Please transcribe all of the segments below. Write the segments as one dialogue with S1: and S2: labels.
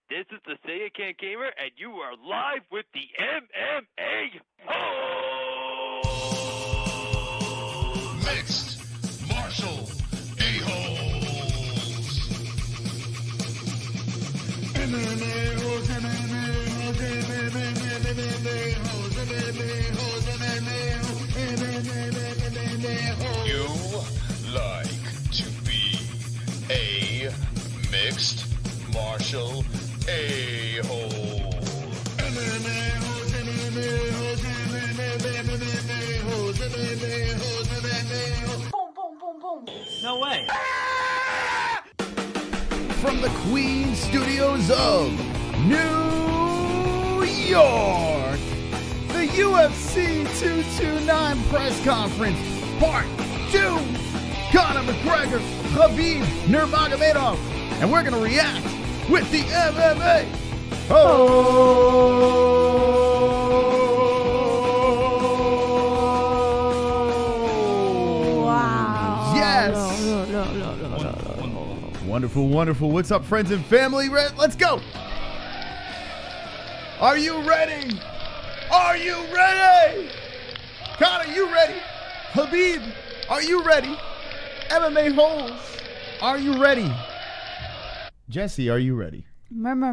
S1: This is the Say It Can't Gamer, and you are live with the MMA. Oh!
S2: Mixed martial a-holes. You like to be a mixed martial a-hole.
S3: No way.
S4: From the Queen Studios of New York, the UFC 229 press conference, part 2. Conor McGregor, Khabib Nurmagomedov, and we're gonna react with the MMA.
S5: Wow.
S4: Yes.
S5: No.
S4: Wonderful, wonderful. What's up, friends and family? Let's go. Are you ready? Are you ready? Conor, you ready? Khabib, are you ready? MMA holes, are you ready? Jesse, are you ready?
S5: Murmur.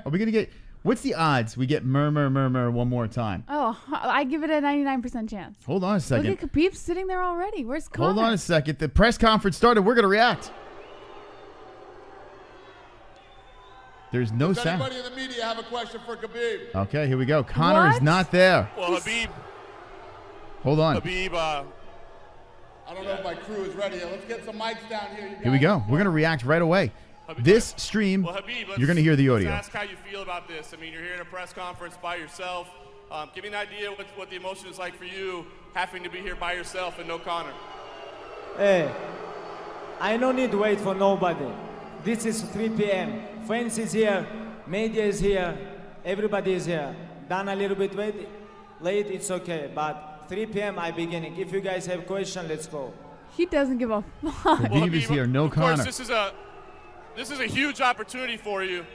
S4: Are we gonna get? What's the odds we get murmur one more time?
S5: Oh, I give it a 99% chance.
S4: Hold on a second.
S5: Look at Khabib sitting there already. Where's Conor?
S4: Hold on a second. The press conference started. We're gonna react. There's no
S6: Does
S4: sound.
S6: anybody in the media have a question for Khabib?
S4: Okay, here we go. Conor is
S5: What?
S4: not there.
S7: Well, Khabib,
S4: Hold on.
S6: I don't know if my crew is ready. Let's get some mics down here. You
S4: Here we
S6: guys.
S4: go. We're gonna react right away. This stream,
S7: Khabib,
S4: you're gonna hear the audio.
S7: Let's ask how you feel about this. I mean, you're here in a press conference by yourself. Give me an idea what the emotion is like for you having to be here by yourself and no Conor.
S3: Hey, I don't need to wait for nobody. This is 3 p.m. Friends is here, media is here, everybody is here. Done a little bit late, it's okay. But 3 p.m. I beginning. If you guys have question, let's go.
S5: He doesn't give a fuck.
S4: Khabib is here, no
S7: of course,
S4: Conor.
S7: this is a huge opportunity for you.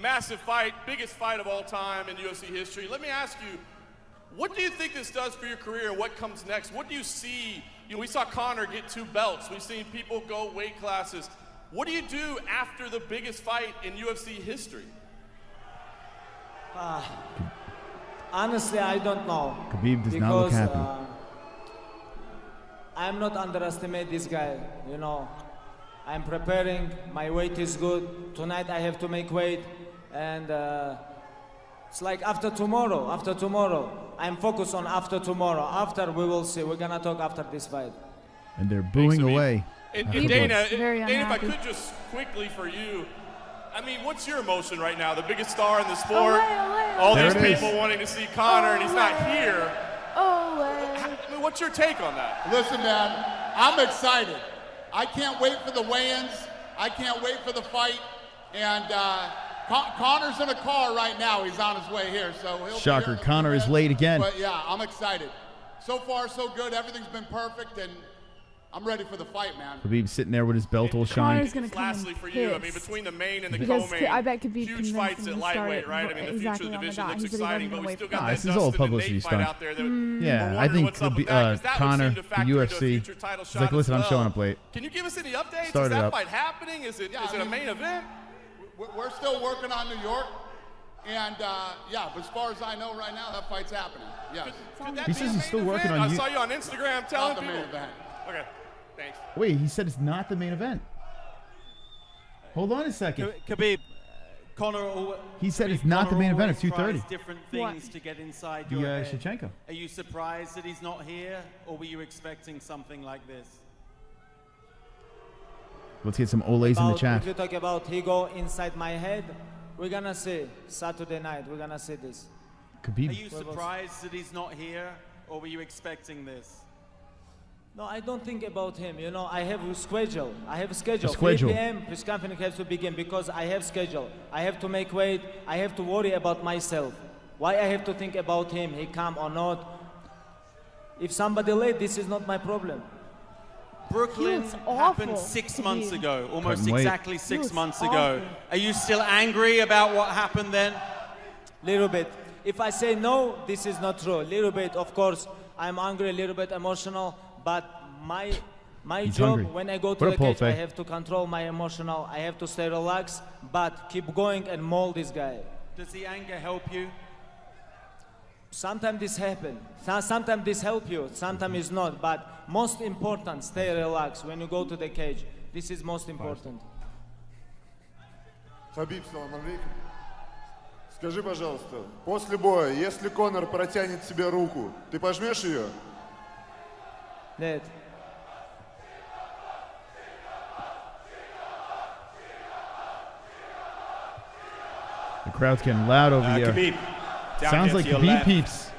S7: Massive fight, biggest fight of all time in UFC history. Let me ask you, what do you think this does for your career? What comes next? What do you see? We saw Conor get 2 belts. We've seen people go weight classes. What do you do after the biggest fight in UFC history?
S3: Honestly, I don't know.
S4: Khabib does not look happy.
S3: I'm not underestimate this guy, you know. I'm preparing, my weight is good. Tonight I have to make weight, and it's like after tomorrow, I'm focused on after tomorrow. After, we will see. We're gonna talk after this fight.
S4: And they're booing
S7: Khabib.
S4: away.
S7: And
S5: Khabib
S7: Dana,
S5: looks very
S7: if I
S5: unhappy.
S7: could just quickly for you, I mean, what's your emotion right now? The biggest star in the sport,
S5: Olay.
S7: all
S4: There
S7: these
S4: it is.
S7: people wanting to see Conor, and he's not here.
S5: Oh,
S7: I mean, what's your take on that?
S6: Listen, man, I'm excited. I can't wait for the weigh-ins. I can't wait for the fight. And Conor's in a car right now. He's on his way here, so he'll.
S4: Shocker,
S6: be here.
S4: Conor is late again.
S6: But yeah, I'm excited. So far, so good. Everything's been perfect, and I'm ready for the fight, man.
S4: Khabib sitting there with his belt all shiny.
S5: Conor's gonna come
S7: Lastly,
S5: in
S7: for you, I mean,
S5: pissed.
S7: between the main and the
S5: Because
S7: co-main,
S5: I bet Khabib
S7: huge
S5: convinced
S7: fights
S5: him
S7: at
S5: to start
S7: lightweight,
S5: it
S7: right? I mean, the future
S5: exactly
S7: of the
S5: on the
S7: division
S5: dot.
S7: looks
S5: He said he wasn't
S7: exciting,
S5: gonna
S7: but we
S5: wait
S7: still
S5: for
S7: got
S4: Ah,
S7: that
S4: this is all
S7: Dustin and
S4: publicity
S7: Nate fight
S4: stunt.
S7: out there.
S4: Yeah,
S7: We're
S4: I
S7: wondering
S4: think
S7: what's up with that, 'cause that would
S4: Conor,
S7: seem to
S4: the
S7: factor into a
S4: UFC.
S7: future title
S4: He's
S7: shot
S4: like, listen,
S7: as
S4: I'm
S7: well.
S4: showing up late.
S7: Can you give us any updates?
S4: Start
S7: Is
S4: it
S7: that
S4: up.
S7: fight happening? Is it
S6: Yeah,
S7: a main event?
S6: We're still working on New York. And yeah, but as far as I know right now, that fight's happening. Yes.
S7: Could that
S4: He
S7: be
S4: says
S7: a
S4: he's
S7: main
S4: still working
S7: event?
S4: on
S7: I
S4: you-
S7: saw you on Instagram telling
S6: Not the
S7: people.
S6: main event.
S7: Okay, thanks.
S4: Wait, he said it's not the main event. Hold on a second.
S8: Khabib, Conor.
S4: He said it's not the main event at 2:30.
S8: Different
S5: What?
S8: things to get inside
S4: The
S8: your head.
S4: Shevchenko.
S8: Are you surprised that he's not here, or were you expecting something like this?
S4: Let's get some Olays in the chat.
S3: If you talk about he go inside my head, we're gonna see Saturday night. We're gonna see this.
S8: Are
S4: Khabib.
S8: you surprised that he's not here, or were you expecting this?
S3: No, I don't think about him. You know, I have a schedule. I have a schedule.
S4: A schedule.
S3: 3 p.m. Press conference has to begin because I have schedule. I have to make weight. I have to worry about myself. Why I have to think about him? He come or not? If somebody late, this is not my problem.
S8: Brooklyn
S5: looks
S8: happened
S5: awful,
S8: 6 months
S5: Khabib.
S8: ago, almost
S4: Couldn't wait.
S8: exactly
S5: He
S8: 6
S5: looks
S8: months ago.
S5: awful.
S8: Are you still angry about what happened then?
S3: Little bit. If I say no, this is not true. Little bit, of course, I'm angry, a little bit emotional, but my
S4: He's
S3: job
S4: hungry.
S3: when I go to
S4: Put a
S3: the
S4: pole,
S3: cage, I
S4: Faye.
S3: have to control my emotional. I have to stay relaxed, but keep going and maul this guy.
S8: Does the anger help you?
S3: Sometimes this happen. Sometimes this help you. Sometimes it's not. But most important, stay relaxed when you go to the cage. This is most important.
S9: Хабиб, салам алейкум. Скажи, пожалуйста, после боя, если Конор протянет тебе руку, ты пожмешь ее?
S3: Нет.
S4: The crowd's getting loud over here.
S10: Khabib, down
S4: Sounds
S10: here
S4: like
S10: to your
S4: Khabib
S10: left.
S4: peeps.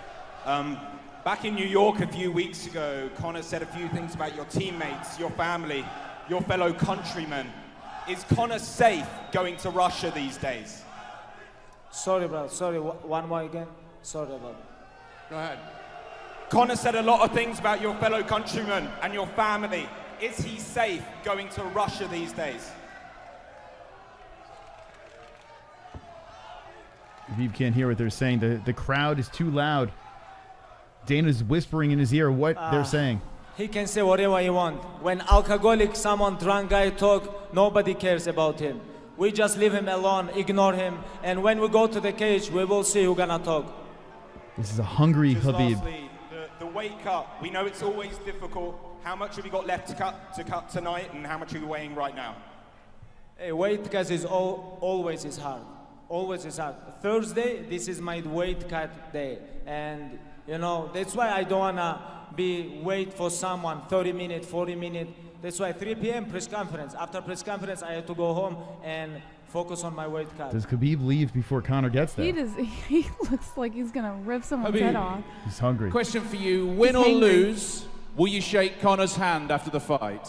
S10: Back in New York a few weeks ago, Conor said a few things about your teammates, your family, your fellow countrymen. Is Conor safe going to Russia these days?
S3: Sorry, bro. Sorry. One more again. Sorry about it.
S6: Go ahead.
S10: Conor said a lot of things about your fellow countrymen and your family. Is he safe going to Russia these days?
S4: Khabib can't hear what they're saying. The crowd is too loud. Dana's whispering in his ear what they're saying.
S3: He can say whatever he wants. When alcoholic, someone drunk guy talk, nobody cares about him. We just leave him alone, ignore him, and when we go to the cage, we will see who's gonna talk.
S4: This is a hungry
S10: Just
S4: Khabib.
S10: lastly, the weight cut. We know it's always difficult. How much have you got left to cut tonight, and how much are you weighing right now?
S3: Hey, weight cut is always is hard. Always is hard. Thursday, this is my weight cut day, and you know that's why I don't wanna wait for someone 30 minutes, 40 minutes. That's why 3 p.m. press conference. After press conference, I have to go home and focus on my weight cut.
S4: Does Khabib leave before Conor gets there?
S5: He looks like he's gonna rip someone's
S11: Khabib.
S5: head off.
S4: He's hungry.
S11: Question for you: Win
S5: He's
S11: or
S5: hangry.
S11: lose, will you shake Conor's hand after the fight?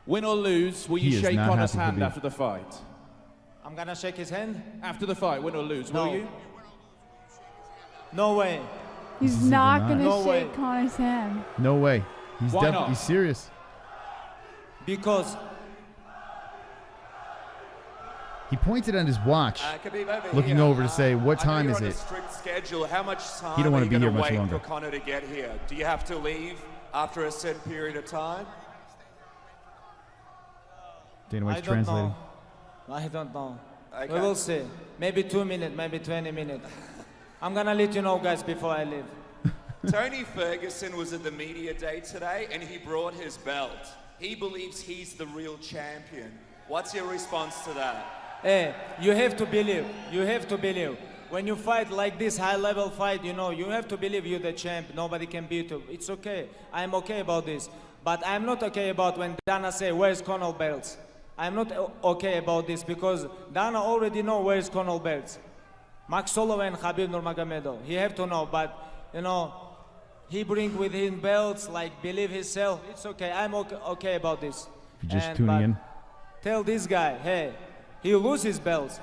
S11: Win or lose, will
S4: He
S11: you
S4: is
S11: shake
S4: not
S11: Conor's
S4: happy,
S11: hand
S4: Khabib.
S11: after the fight?
S3: I'm gonna shake his hand.
S11: After the fight, win or lose,
S3: No.
S11: will you?
S3: No way.
S5: He's
S4: is
S5: not
S4: even
S5: gonna
S3: nice. No
S5: shake
S3: way.
S5: Conor's hand.
S4: No way. He's
S11: Why
S4: definitely
S11: not?
S4: serious.
S3: Because
S4: He pointed at his watch,
S12: Khabib, over
S4: looking
S12: here.
S4: over to say, what
S12: I know
S4: time
S12: you're
S4: is
S12: on
S4: it?
S12: a strict schedule. How much time
S4: He don't
S12: are
S4: wanna
S12: you
S4: be
S12: going
S4: here
S12: to
S4: much
S12: wait
S4: longer.
S12: for Conor to get here? Do you have to leave after a set period of time?
S4: Dana
S3: I
S4: White's
S3: don't
S4: translating.
S3: know. I don't know.
S12: Okay.
S3: We will see. Maybe 2 minutes, maybe 20 minutes. I'm gonna let you know, guys, before I leave.
S12: Tony Ferguson was at the media day today and he brought his belt. He believes he's the real champion. What's your response to that?
S3: Hey, you have to believe. You have to believe. When you fight like this high-level fight, you know, you have to believe you're the champ. Nobody can beat you. It's okay. I'm okay about this. But I'm not okay about when Dana say, where's Conor belts? I'm not okay about this because Dana already know where's Conor belts. Max Holloway and Khabib Nurmagomedov. He have to know, but, you know, he bring with him belts, like, believe himself. It's okay. I'm okay about this.
S4: If you're just
S3: And-
S4: tuning
S3: but
S4: in.
S3: Tell this guy, hey, he lose his belts.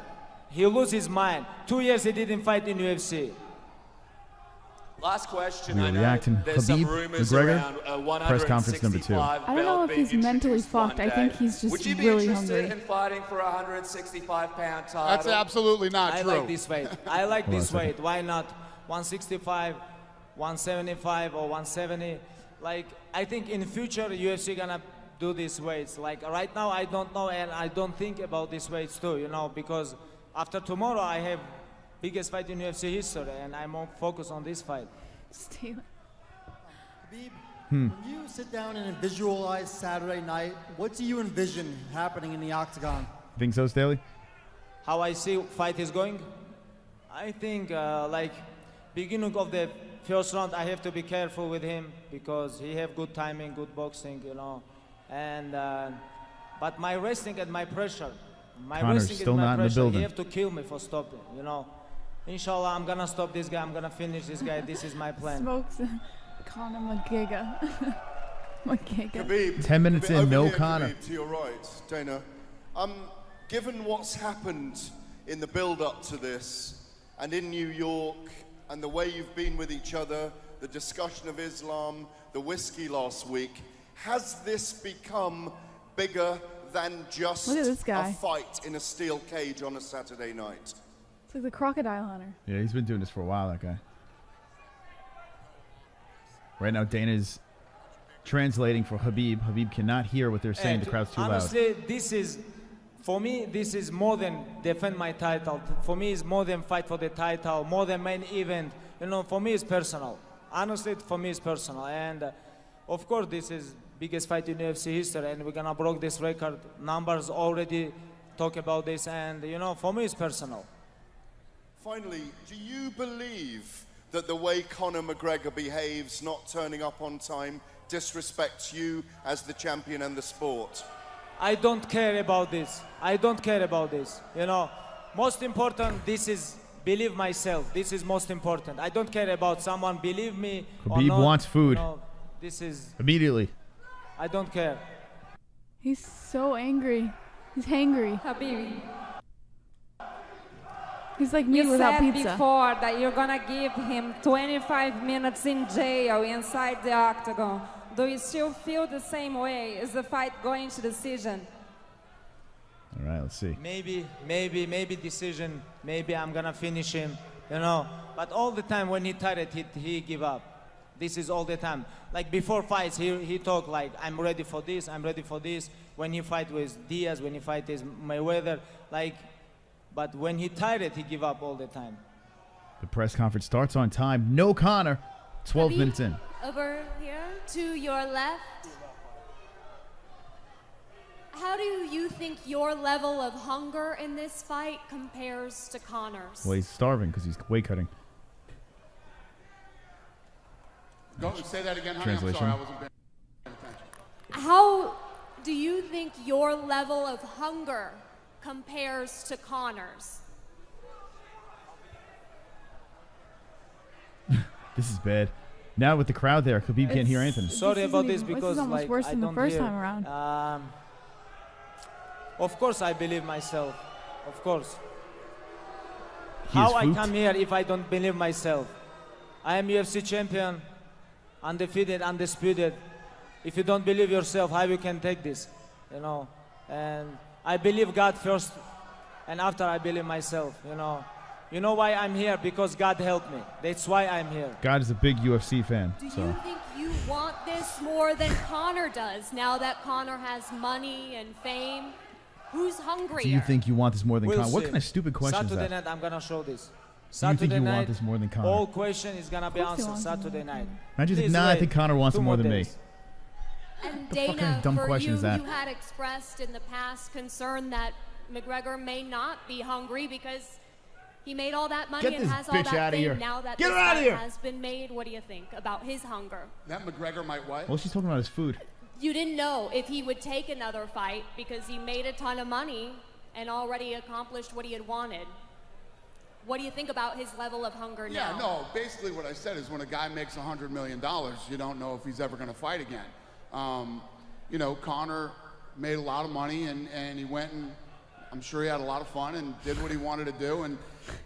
S3: He lose his mind. 2 years he didn't fight in UFC.
S12: Last question.
S4: We are
S12: I know
S4: reacting.
S12: there's some
S4: Khabib,
S12: rumors
S4: McGregor,
S12: around
S4: press conference number 2.
S12: I
S5: I don't know if he's mentally fucked. I think he's just
S12: Would you be
S5: really
S12: interested
S5: hungry.
S12: in fighting for a 165-pound title?
S6: That's absolutely not
S3: I
S6: true.
S3: like this weight. I like
S4: Hold on a
S3: this
S4: second.
S3: weight. Why not 165, 175 or 170? Like, I think in future UFC gonna do these weights. Like right now I don't know and I don't think about these weights too, you know, because after tomorrow I have biggest fight in UFC history and I'm more focused on this fight.
S5: Steven.
S13: Khabib, when you sit down and visualize Saturday night, what do you envision happening in the octagon?
S4: Think so, Staley?
S3: How I see fight is going? I think like beginning of the first round I have to be careful with him because he have good timing, good boxing, you know. And but my wrestling and my pressure,
S4: Conor's still not in the building.
S3: He have to kill me for stopping, you know. Inshallah, I'm gonna stop this guy. I'm gonna finish this guy. This is my plan.
S5: Smokes Conor McGiga. McGiga.
S9: Khabib,
S4: 10 minutes
S9: Khabib,
S4: in,
S9: over
S4: no
S9: here,
S4: Conor.
S9: Khabib, to your right, Dana. Given what's happened in the build-up to this, and in New York, and the way you've been with each other,
S14: the discussion of Islam, the whiskey last week. Has this become bigger than just
S5: Look at this guy.
S14: a fight in a steel cage on a Saturday night?
S5: It's like the crocodile hunter.
S4: Yeah, he's been doing this for a while, that guy. Right now, Dana's translating for Khabib. Khabib cannot hear what they're saying. The crowd's too loud.
S3: Honestly, this is, for me, this is more than defend my title. For me, it's more than fight for the title, more than main event. You know, for me, it's personal. Honestly, for me, it's personal. And of course, this is biggest fight in UFC history, and we're gonna break this record. Numbers already talk about this, and you know, for me, it's personal.
S14: Finally, do you believe that the way Conor McGregor behaves, not turning up on time, disrespects you as the champion and the sport?
S3: I don't care about this. I don't care about this. You know, most important, this is believe myself. This is most important. I don't care about someone believe me or
S4: Khabib
S3: not.
S4: wants food.
S3: You know, this is
S4: Immediately.
S3: I don't care.
S5: He's so angry. He's hangry.
S15: Khabib,
S5: He's like me
S15: you
S5: without
S15: said
S5: pizza.
S15: before that you're gonna give him 25 minutes in jail inside the octagon. Do you still feel the same way? Is the fight going to decision?
S4: All right, let's see.
S3: Maybe decision. Maybe I'm gonna finish him. You know, but all the time when he tired, he give up. This is all the time. Like before fights, he talk like, I'm ready for this, I'm ready for this. When he fight with Diaz, when he fight with Mayweather, like, but when he tired, he give up all the time.
S4: The press conference starts on time. No Conor. 12 minutes in.
S16: Over here to your left. How do you think your level of hunger in this fight compares to Conor's?
S4: Well, he's starving because he's weight cutting.
S6: Go say that again, honey.
S4: Translation.
S6: I'm sorry, I wasn't paying attention.
S16: How do you think your level of hunger compares to Conor's?
S4: This is bad. Now with the crowd there, Khabib can't hear anything.
S3: Sorry about this because
S5: this is almost
S3: like
S5: worse
S3: I
S5: than the
S3: don't
S5: first
S3: hear.
S5: time around.
S3: Of course I believe myself. Of course.
S4: He is
S3: How I
S4: food.
S3: come here if I don't believe myself? I am UFC champion, undefeated, undisputed. If you don't believe yourself, how you can take this? You know, and I believe God first, and after I believe myself. You know why I'm here? Because God helped me. That's why I'm here.
S4: God is a big UFC fan.
S16: Do
S4: So
S16: you think you want this more than Conor does now that Conor has money and fame? Who's hungrier?
S4: do you think you want this more than
S3: We'll
S4: Conor? What
S3: see.
S4: kind of stupid question is
S3: Saturday
S4: that?
S3: night, I'm gonna show this.
S4: Do you
S3: Saturday
S4: think you
S3: night,
S4: want this more than Conor?
S3: all question is gonna be
S5: Of course he
S3: answered
S5: wants
S3: Saturday night.
S4: Imagine if,
S3: Please
S4: nah, I
S3: wait.
S4: think Conor wants it
S3: 2
S4: more than me.
S3: days.
S16: And
S4: the fuck kind
S16: Dana,
S4: of dumb
S16: for
S4: question
S16: you,
S4: is that?
S16: you had expressed in the past concern that McGregor may not be hungry because he made all that money
S4: Get
S16: and
S4: this
S16: has all
S4: bitch
S16: that
S4: outta
S16: fame
S4: here.
S16: now that
S4: Get
S16: this
S4: her outta
S16: fight
S4: here.
S16: has been made. What do you think about his hunger?
S6: That McGregor might what?
S4: Well, she's talking about his food.
S16: You didn't know if he would take another fight because he made a ton of money and already accomplished what he had wanted. What do you think about his level of hunger now?
S6: Yeah, no, basically what I said is when a guy makes $100 million, you don't know if he's ever going to fight again. You know, Conor made a lot of money and he went and I'm sure he had a lot of fun and did what he wanted to do. And,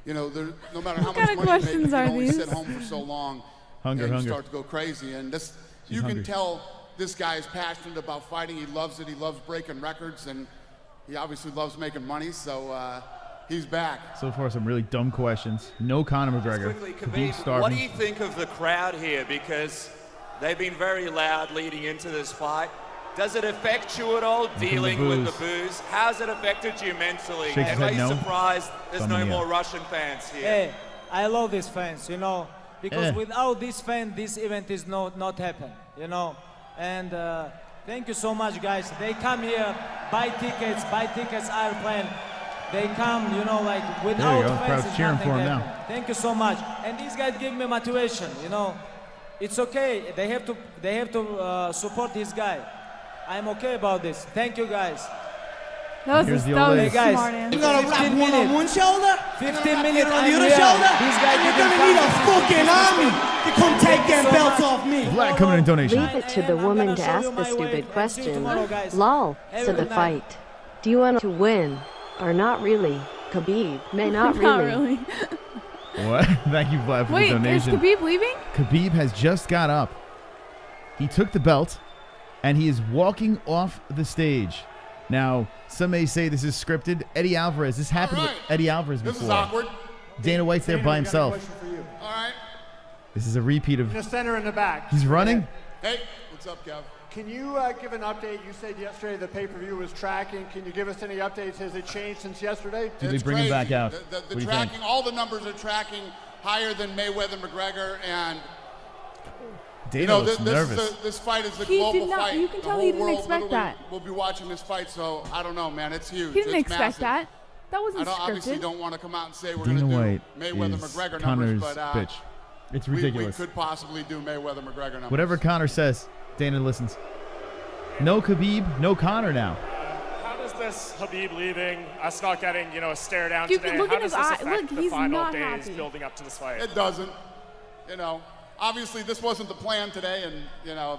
S6: you know, no matter how much money you make, you can only sit home for so long and you start to go crazy. And this, you can tell this guy is passionate about fighting. He loves it. He loves breaking records. And he obviously loves making money. So he's back.
S4: So far, some really dumb questions. No Conor McGregor.
S12: Quickly,
S4: Khabib
S12: Khabib,
S4: starving.
S12: what do you think of the crowd here? Because they've been very loud leading into this fight. Does it affect you at all, dealing with the booze? How's it affected you mentally?
S4: Shakes his
S12: Are
S4: head
S12: you
S4: no.
S12: surprised there's no
S4: Thumbing
S12: more
S4: up.
S12: Russian fans here?
S3: Hey, I love these fans, you know, because
S4: Yeah.
S3: without this fan, this event is not happen, you know. And thank you so much, guys. They come here, buy tickets, airplane. They come, you know, like without
S4: go.
S3: fans,
S4: Crowd's
S3: it's
S4: cheering
S3: nothing
S4: for him
S3: happen.
S4: now.
S3: Thank you so much. And these guys give me motivation, you know. It's okay. They have to support this guy. I'm okay about this. Thank you, guys.
S5: That was a
S3: Hey guys,
S5: smart answer.
S17: You gotta wrap one on one shoulder,
S3: 15
S17: and
S3: minutes
S17: on
S3: I'm
S17: the other
S3: here.
S17: shoulder,
S3: These guys
S17: and you're
S3: didn't
S17: gonna need a
S3: come.
S17: fucking army to come take them belts off me.
S4: Vlad coming in donation.
S18: Leave it to the woman to ask the stupid question. Lol. So the fight. Do you want to win? Or not really? Khabib may not
S5: Not
S18: really.
S5: really.
S4: What? Thank you, Vlad, for
S5: Wait,
S4: the donation.
S5: is Khabib leaving?
S4: Khabib has just got up. He took the belt, and he is walking off the stage. Now, some may say this is scripted. Eddie Alvarez, this happened with Eddie Alvarez before.
S6: This is awkward.
S4: Dana White's there by himself.
S6: All right.
S4: This is a repeat of...
S19: In the center and the back.
S4: He's running?
S6: Hey, what's up, Kev?
S19: Can you give an update? You said yesterday the pay-per-view was tracking. Can you give us any updates? Has it changed since yesterday?
S4: Did they bring him back out?
S6: The tracking, all the numbers are tracking higher than Mayweather-McGregor, and
S4: Dana looks nervous.
S6: This fight is a
S5: He
S6: global
S5: did not.
S6: fight.
S5: You can
S6: The
S5: tell
S6: whole
S5: he didn't
S6: world
S5: expect
S6: literally
S5: that.
S6: will be watching this fight, so I don't know, man. It's huge.
S5: He didn't
S6: It's
S5: expect
S6: massive.
S5: that. That wasn't
S6: I obviously
S5: scripted.
S6: don't want to come out and say we're
S4: Dana
S6: going to
S4: White
S6: do Mayweather-McGregor
S4: is
S6: numbers,
S4: Conor's
S6: but
S4: bitch. It's ridiculous.
S6: We could possibly do Mayweather-McGregor numbers.
S4: Whatever Conor says, Dana listens. No Khabib, no Conor now.
S20: How does this Khabib leaving, us not getting, a stare down
S5: You
S20: today,
S5: can look
S20: how
S5: at
S20: does
S5: his
S20: this
S5: eye.
S20: affect
S5: Look,
S20: the
S5: he's
S20: final
S5: not
S20: days
S5: happy.
S20: building up to this fight?
S6: It doesn't. Obviously this wasn't the plan today, and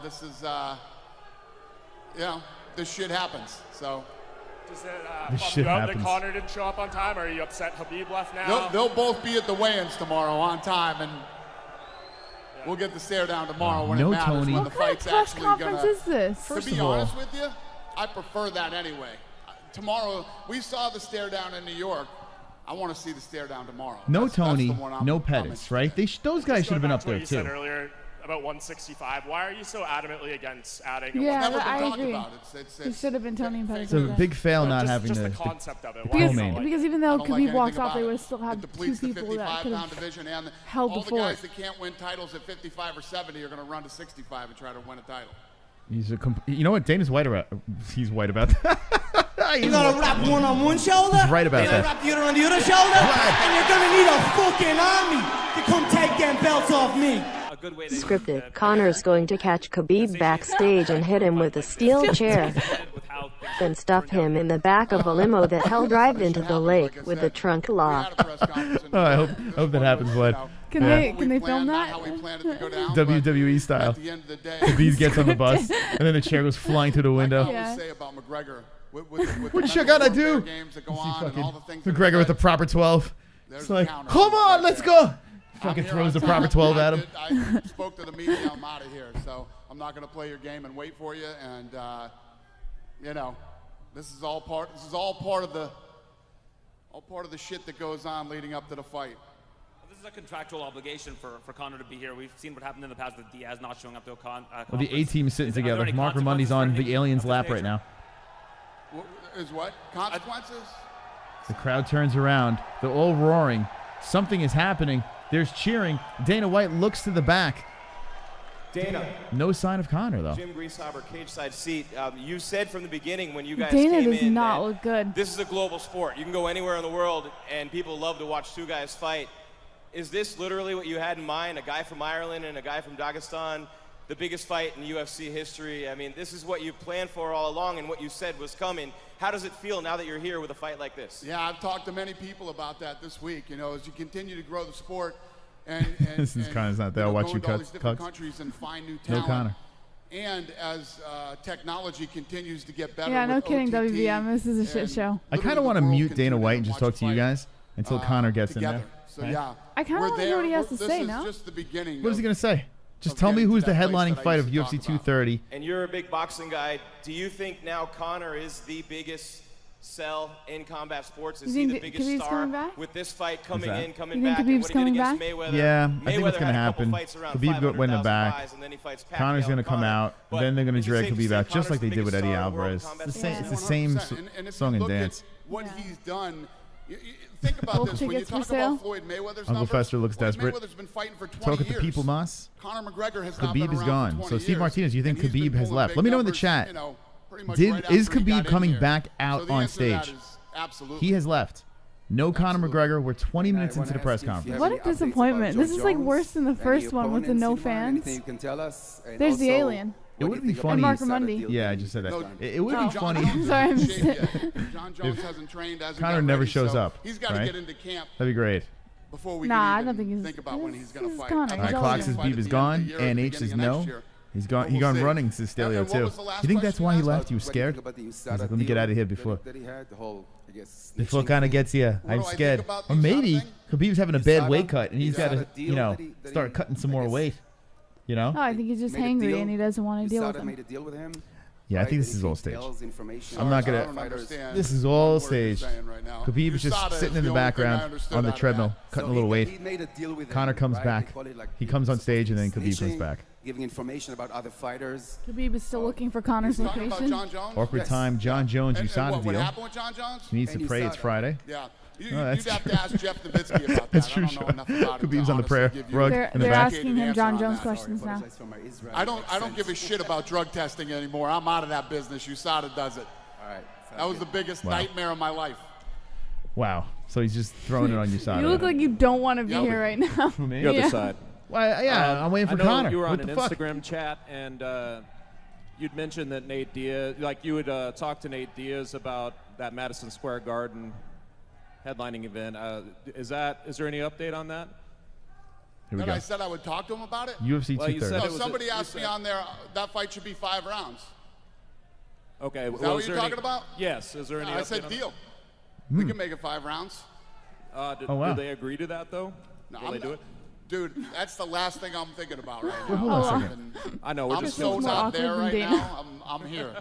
S6: this is, this shit happens. So.
S20: Does it
S4: This
S20: bum
S4: shit
S20: you out
S4: happens.
S20: that Conor didn't show up on time, or are you upset Khabib left now?
S6: They'll both be at the weigh-ins tomorrow on time, and we'll get the stare down tomorrow when
S4: No
S6: it matters.
S4: Tony.
S6: When
S4: What
S6: the
S5: What kind of
S6: fight's
S5: press
S6: actually
S5: conference
S6: gonna.
S5: is this?
S4: First
S6: To be
S4: of all-
S6: honest with you, I prefer that anyway. Tomorrow, we saw the stare down in New York. I want to see the stare down tomorrow.
S4: No
S6: That's
S4: Tony,
S6: the one I'm
S4: no Pettis, right? Those guys should have been up there
S20: What you said
S4: too.
S20: earlier about 165. Why are you so adamantly against adding?
S5: Yeah,
S6: never been
S5: I
S6: talked
S5: agree.
S6: about.
S5: It should have been Tony and Pettis.
S4: It's a big fail not
S20: just,
S4: having
S20: just
S4: the
S20: concept of it.
S4: the
S20: Why is it
S4: co-main.
S20: like-
S5: Because even
S6: I
S5: though
S6: don't like
S5: Khabib walks
S6: anything
S5: off,
S6: about
S5: they
S6: it.
S5: would still have
S6: It
S5: two
S6: depletes the
S5: people that could
S6: 55-pound
S5: have
S6: division, and
S5: held
S6: all
S5: the
S6: the guys
S5: fort.
S6: that can't win titles at 55 or 70 are going to run to 65 and try to win a title.
S4: He's a you know what? Dana's white about. He's white about that.
S17: You're gonna wrap one on one shoulder.
S4: He's right about
S17: You're gonna
S4: that.
S17: wrap the other on the other shoulder, and you're gonna need a fucking army to come take them belts off me.
S18: Scripted. Conor's going to catch Khabib backstage and hit him with a steel chair. Then stuff him in the back of a limo that he'll drive into the lake with the trunk locked.
S4: Oh, I hope that happens, Vlad.
S5: Can they film that?
S4: WWE style. Khabib gets on the bus, and then the chair goes flying through the window.
S6: I always say about McGregor. With
S4: What
S6: the
S4: you gotta
S6: mental warfare
S4: do?
S6: games that go
S4: You see
S6: on and
S4: fucking
S6: all the things that are
S4: McGregor with the
S6: said.
S4: proper 12.
S6: There's
S4: It's
S6: the
S4: like,
S6: counter.
S4: come on, let's go. Fucking
S6: here
S4: throws
S6: on
S4: the
S6: time.
S4: proper 12 at him.
S6: I spoke to the media. I'm out of here. So I'm not going to play your game and wait for you. And this is all part. This is all part of the shit that goes on leading up to the fight.
S21: This is a contractual obligation for Conor to be here. We've seen what happened in the past with Diaz not showing up to a
S4: Well, the A team is sitting
S21: Are there
S4: together.
S21: any
S4: Mark Ramondi's
S21: consequences for
S4: on
S21: anything
S4: the alien's
S21: of this
S4: lap right
S21: nature?
S4: now.
S6: Is what consequences?
S4: The crowd turns around. They're all roaring. Something is happening. There's cheering. Dana White looks to the back.
S10: Dana.
S4: No sign of Conor, though.
S10: Jim Grieshaber, cage side seat. You said from the beginning when you guys
S5: Dana
S10: came
S5: does
S10: in
S5: not
S10: that
S5: look good.
S10: this is a global sport. You can go anywhere in the world, and people love to watch two guys fight. Is this literally what you had in mind? A guy from Ireland and a guy from Dagestan, the biggest fight in UFC history. I mean, this is what you planned for all along and what you said was coming. How does it feel now that you're here with a fight like this?
S6: Yeah, I've talked to many people about that this week. As you continue to grow the sport, and
S4: This is Conor's not there. I'll watch
S6: go
S4: you
S6: into all
S4: cut.
S6: these different countries and find new
S4: No
S6: talent.
S4: Conor.
S6: And as technology continues to get better,
S5: Yeah, no
S6: with
S5: kidding,
S6: OTT,
S5: WBM. This is a shit
S6: and
S5: show.
S4: I kind of want to mute Dana White and just talk to you guys until Conor gets
S6: together.
S4: in there.
S6: So
S4: Okay?
S6: yeah,
S5: I kind of
S6: we're
S5: want to hear
S6: there.
S5: what he has to
S6: This
S5: say
S6: is
S5: now.
S6: just the beginning.
S4: What is he going to say? Just
S6: of
S4: tell me
S6: getting
S4: who's
S6: to
S4: the
S6: that place
S4: headlining
S6: that I
S4: fight of
S6: used to
S4: UFC
S6: talk about.
S4: 230.
S10: And you're a big boxing guy. Do you think now Conor is the biggest sell in combat sports? Is
S5: You
S10: he
S5: think
S10: the
S5: Khabib's
S10: biggest
S5: coming
S10: star
S5: back?
S10: with this fight coming
S4: that?
S10: in, coming
S5: You think
S10: back?
S5: Khabib's
S10: And what he did
S5: coming
S10: against
S5: back?
S10: Mayweather.
S4: Yeah, I think what's
S10: Mayweather
S4: going to
S10: had a couple
S4: happen.
S10: fights around
S4: Khabib went in the
S10: 500,000
S4: back.
S10: buys, and then he fights Pacquiao
S4: Connor's going to
S10: and
S4: come
S10: Conor.
S4: out.
S10: But
S4: Then they're going to
S10: is it
S4: drag
S10: safe to
S4: Khabib
S10: say
S4: out, just
S10: Conor's
S4: like they
S10: the
S4: did with
S10: biggest
S4: Eddie
S10: star in world
S4: Alvarez.
S10: combat
S4: It's the
S10: sports?
S4: same, it's the same
S6: 100%. And if
S4: song
S6: you
S4: and
S6: look
S4: dance.
S6: At what he's done. Think about
S5: Both
S6: this. When you
S5: tickets for
S6: talk
S5: sale?
S6: about Floyd Mayweather's
S4: Uncle
S6: numbers,
S4: Fester looks
S6: Floyd
S4: desperate.
S6: Mayweather's been fighting for 20
S4: Talk at the
S6: years.
S4: people, Moss.
S6: Conor McGregor has not
S4: Khabib
S6: been
S4: is
S6: around
S4: gone.
S6: for 20
S4: So Steve
S6: years.
S4: Martinez, do you think
S6: And he's been
S4: Khabib has
S6: pulling
S4: left?
S6: big
S4: Let me know in the
S6: numbers,
S4: chat.
S6: Pretty much
S4: Is
S6: right after he
S4: Khabib
S6: got in
S4: coming
S6: here.
S4: back
S6: So
S4: out
S6: the
S4: on
S6: answer to that
S4: stage?
S6: is absolutely.
S4: He has left. No Conor McGregor. We're 20 minutes into the press conference.
S5: What a disappointment. This is like worse than the first one with the no fans.
S22: You can tell us.
S5: There's the alien.
S4: It would be funny.
S5: And Mark Ramondi.
S4: Yeah, I just said that.
S6: No,
S4: It would be
S5: Oh.
S4: funny.
S5: I'm sorry, I missed it.
S6: John Jones hasn't trained. Hasn't
S4: Conor
S6: got
S4: never
S6: ready,
S4: shows
S6: so
S4: up.
S6: He's got to
S4: right?
S6: get into camp
S4: That'd be great.
S6: before we
S5: Nah, I
S6: can
S5: don't
S6: even
S5: think he's.
S6: think about when he's going to
S5: this is
S6: fight.
S5: Conor.
S6: I'd
S4: All
S6: like
S4: right,
S6: to
S4: Clock
S6: see
S4: says
S6: him fight
S4: Beeb
S6: at
S4: is
S6: the end of
S4: gone.
S6: the year or the
S4: ANH
S6: beginning
S4: says
S6: of
S4: no.
S6: next year.
S4: He's gone. He gone running, says Stelio too. You think that's why he left? You scared? He's like, let me get out of here before it kind of gets you. I'm scared. Or maybe Khabib's having a bad weight cut, and he's got to, you know, start cutting some more weight. You know?
S5: No, I think he's just hangry and he doesn't want to deal with him.
S4: Yeah, I think this is all staged. I'm not gonna. This is all staged. Khabib's just sitting in the background on the treadmill, cutting a little weight. Conor comes back. He comes on stage, and then Khabib comes back.
S1: Giving information about other fighters.
S5: Khabib is still looking for Connor's location.
S4: Awkward time. John Jones, USADA deal.
S6: What happened with John Jones?
S4: He needs to pray it's Friday.
S6: Yeah. You'd have to ask Jeff Nowitzki about that.
S4: That's true. Khabib's on the prayer rug in the
S5: They're
S4: back.
S5: asking him John Jones questions now.
S6: I don't give a shit about drug testing anymore. I'm out of that business. USADA does it.
S1: All right.
S6: That was the biggest nightmare of my life.
S4: Wow. So he's just throwing it on USADA.
S5: You look like you don't want to be here right now.
S4: Me?
S22: The other side.
S4: Well, yeah, I'm waiting for
S22: I know
S4: Conor.
S22: You were on
S4: What
S22: an
S4: the fuck?
S22: Instagram chat, and you'd mentioned that Nate Diaz, like you would talk to Nate Diaz about that Madison Square Garden headlining event. Is there any update on that?
S4: Here we
S6: Then
S4: go.
S6: I said I would talk to him about it.
S4: UFC 230.
S6: No, somebody asked me on there that fight should be 5 rounds.
S22: Okay.
S6: Is that what you're talking about?
S22: Yes. Is there any?
S6: I
S22: update
S6: said
S22: on
S6: deal. We can make it 5 rounds.
S22: Do they agree to that though?
S6: No,
S22: Will they do it?
S6: Dude, that's the last thing I'm thinking about right now.
S4: Well, hold on a second.
S22: I know. We're
S6: I'm
S22: just
S6: so not there right now. I'm here.